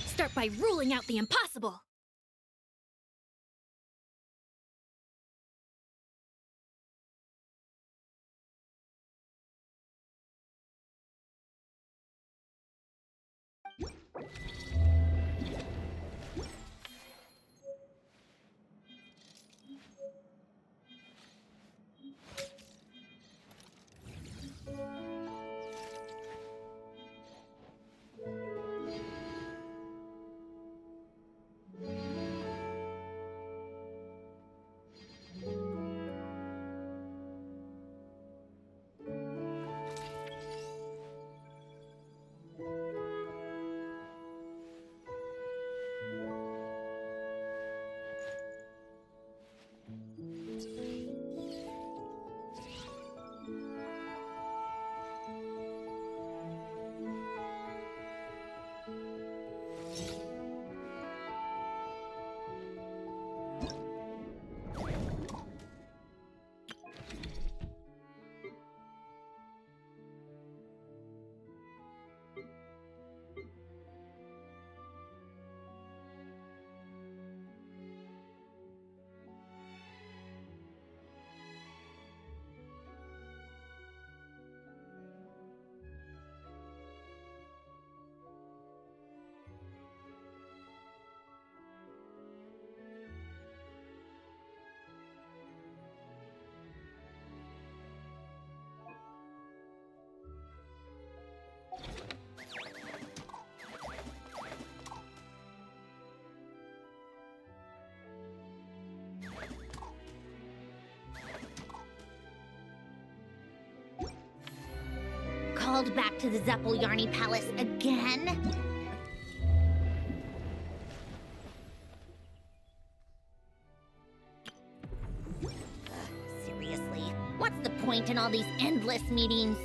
Start by ruling out the impossible. Called back to the Zeppeljärny Palace again? Seriously, what's the point in all these endless meetings?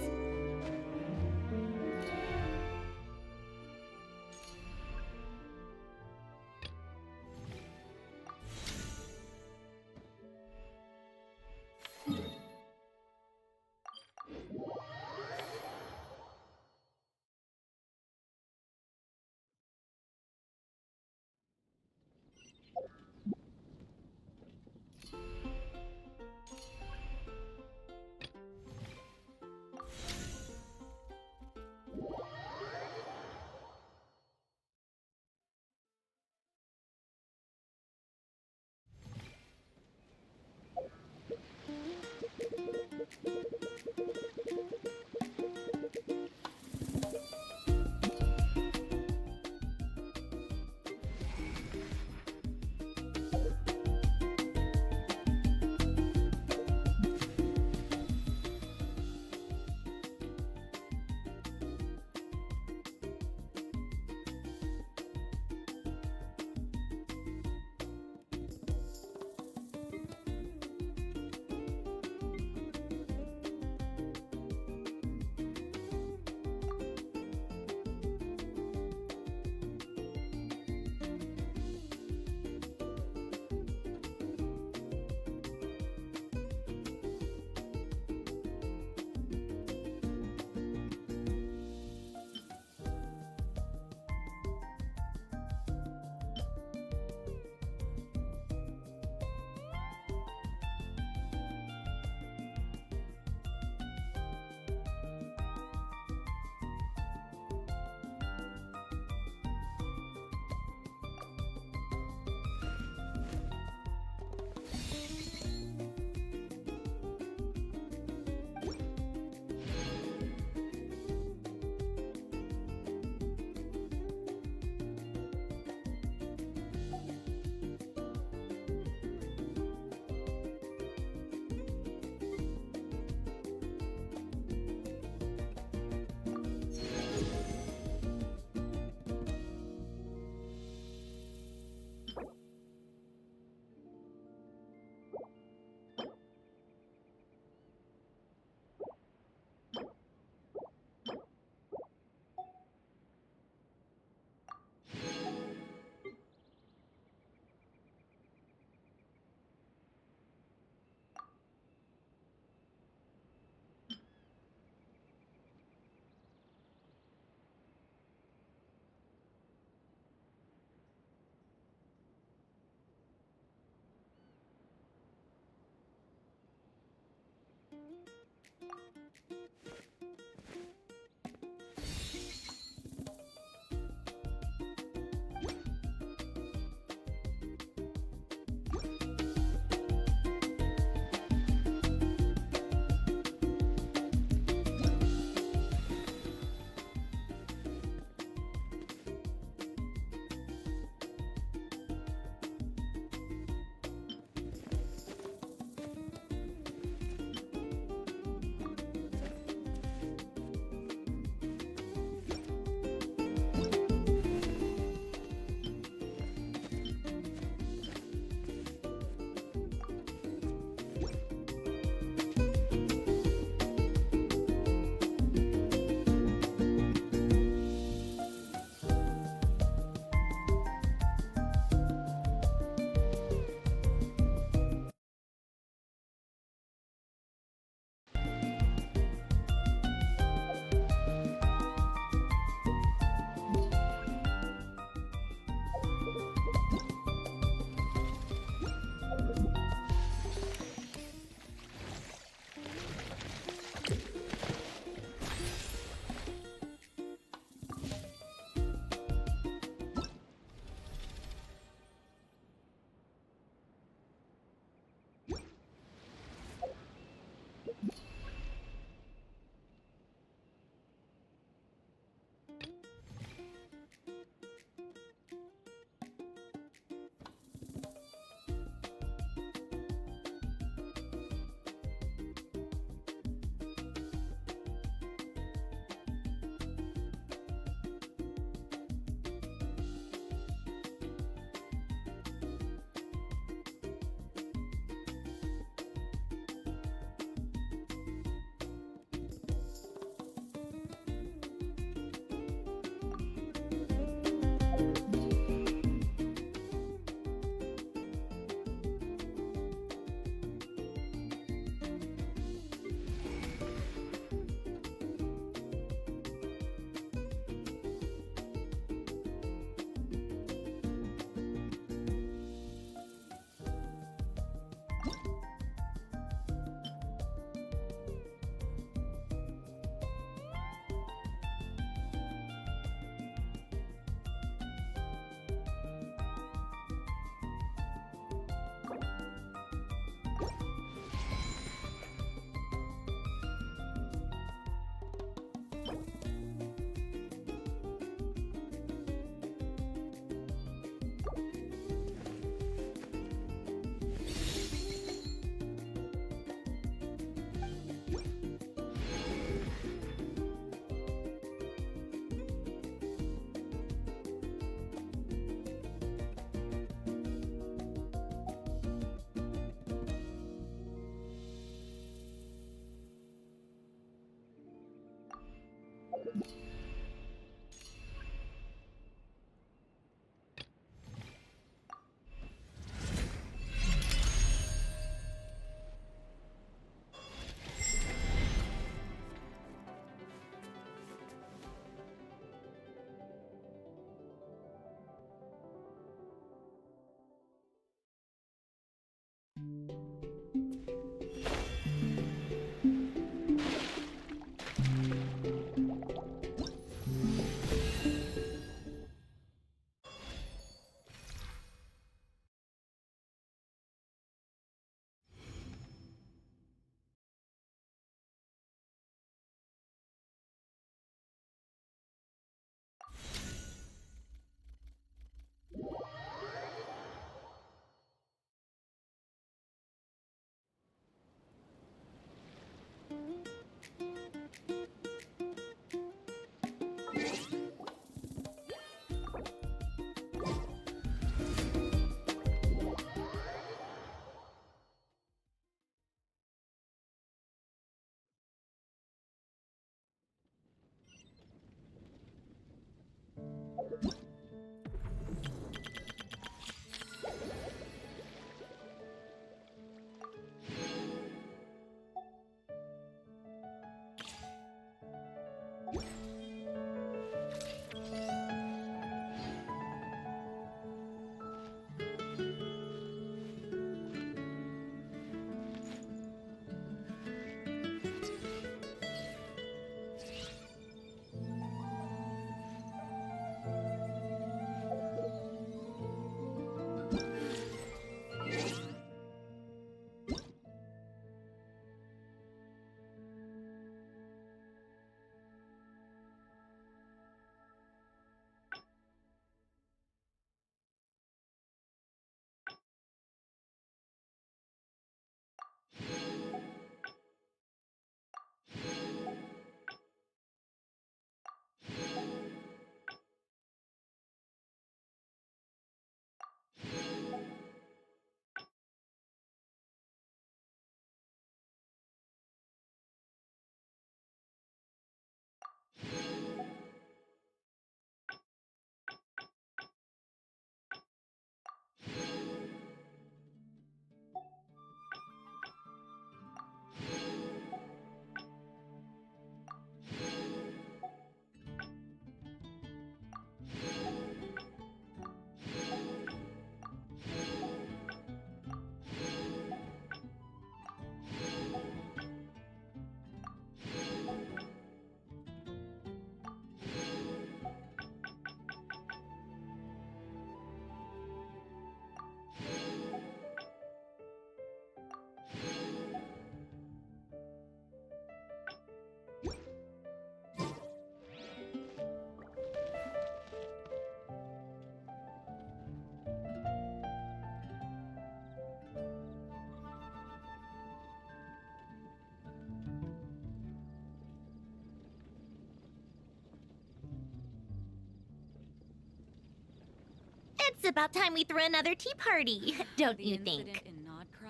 It's about time we threw another tea party, don't you think?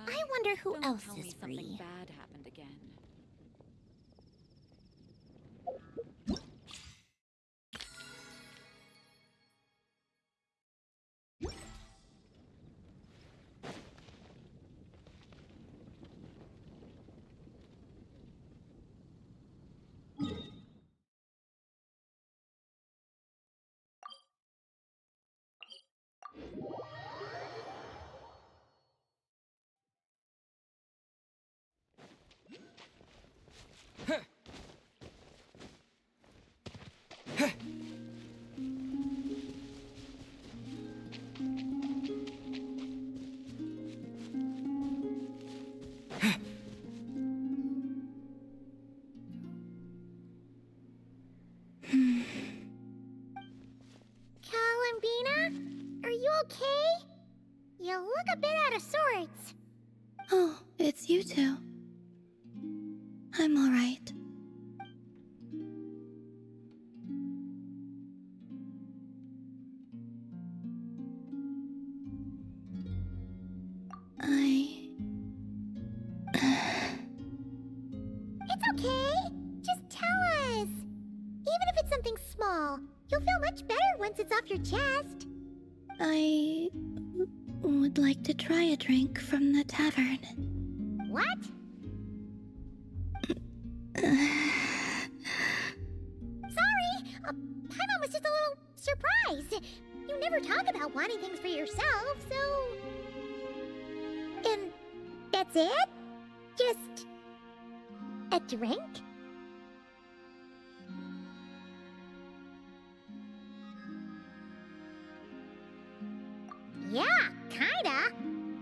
I wonder who else is free. Bad happened again. Columbina? Are you okay? You look a bit out of sorts. Oh, it's you two. I'm alright. It's okay. Just tell us. Even if it's something small, you'll feel much better once it's off your chest. I would like to try a drink from the tavern. What? Sorry. Paimon was just a little surprised. You never talk about wanting things for yourself, so... And that's it? Just... a drink? Yeah, kinda.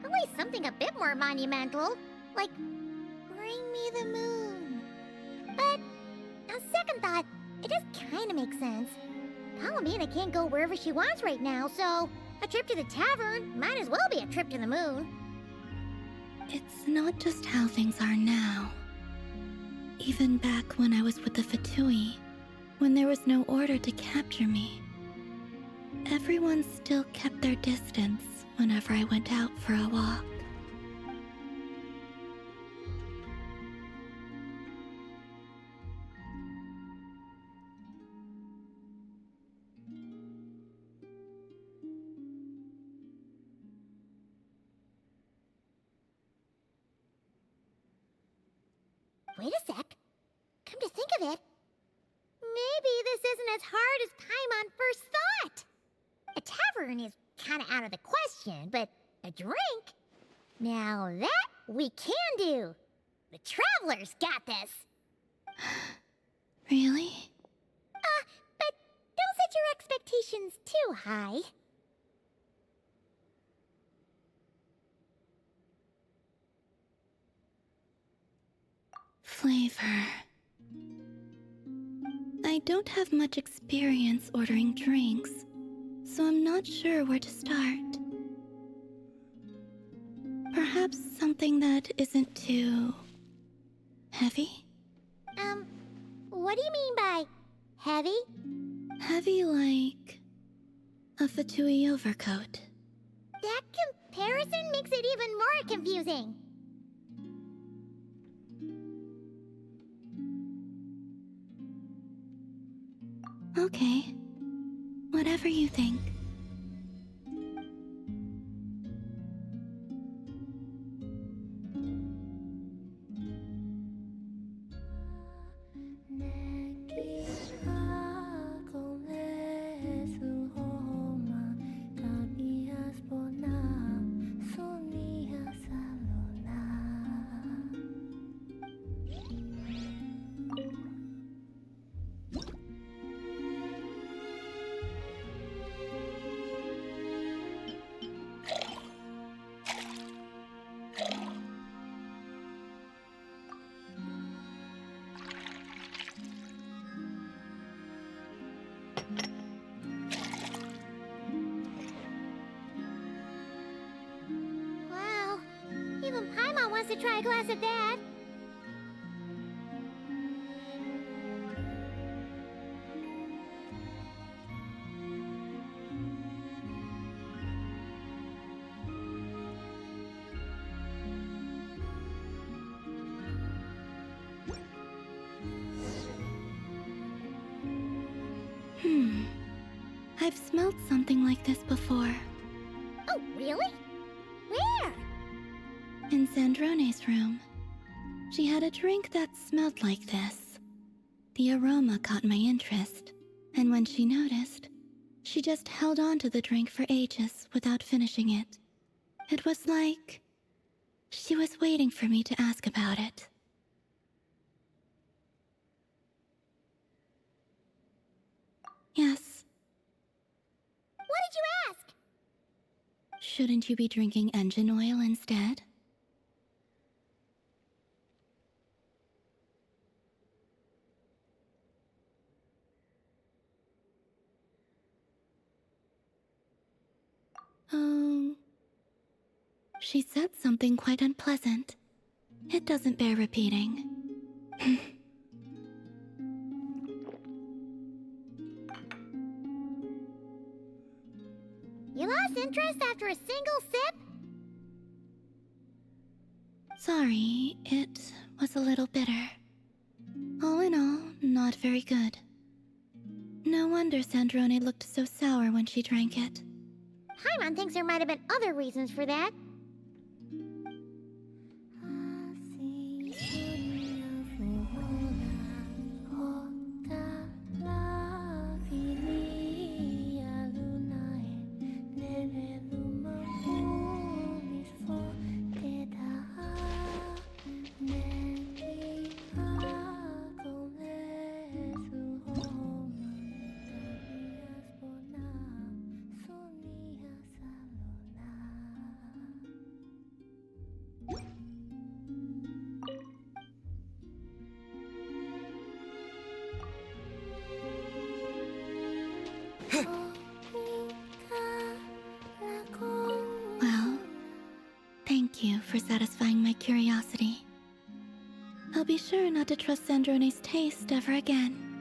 At least something a bit more monumental. Like, bring me the moon. But, on second thought, it does kinda make sense. Palomina can't go wherever she wants right now, so a trip to the tavern might as well be a trip to the moon. It's not just how things are now. Even back when I was with the Fatui, when there was no order to capture me, everyone still kept their distance whenever I went out for a walk. Wait a sec. Come to think of it, maybe this isn't as hard as Paimon first thought. A tavern is kinda out of the question, but a drink? Now that we can do. The Travelers got this. Really? But don't set your expectations too high. Flavor. I don't have much experience ordering drinks, so I'm not sure where to start. Perhaps something that isn't too... heavy? What do you mean by heavy? Heavy like... a Fatui overcoat. That comparison makes it even more confusing. Okay. Whatever you think. Wow, even Paimon wants to try a glass of that. I've smelled something like this before. Oh, really? Where? In Sandrone's room. She had a drink that smelled like this. The aroma caught my interest, and when she noticed, she just held on to the drink for ages without finishing it. It was like she was waiting for me to ask about it. Yes. What did you ask? Shouldn't you be drinking engine oil instead? She said something quite unpleasant. It doesn't bear repeating. You lost interest after a single sip? Sorry, it was a little bitter. All in all, not very good. No wonder Sandrone looked so sour when she drank it. Paimon thinks there might have been other reasons for that. Well, thank you for satisfying my curiosity. I'll be sure not to trust Sandrone's taste ever again.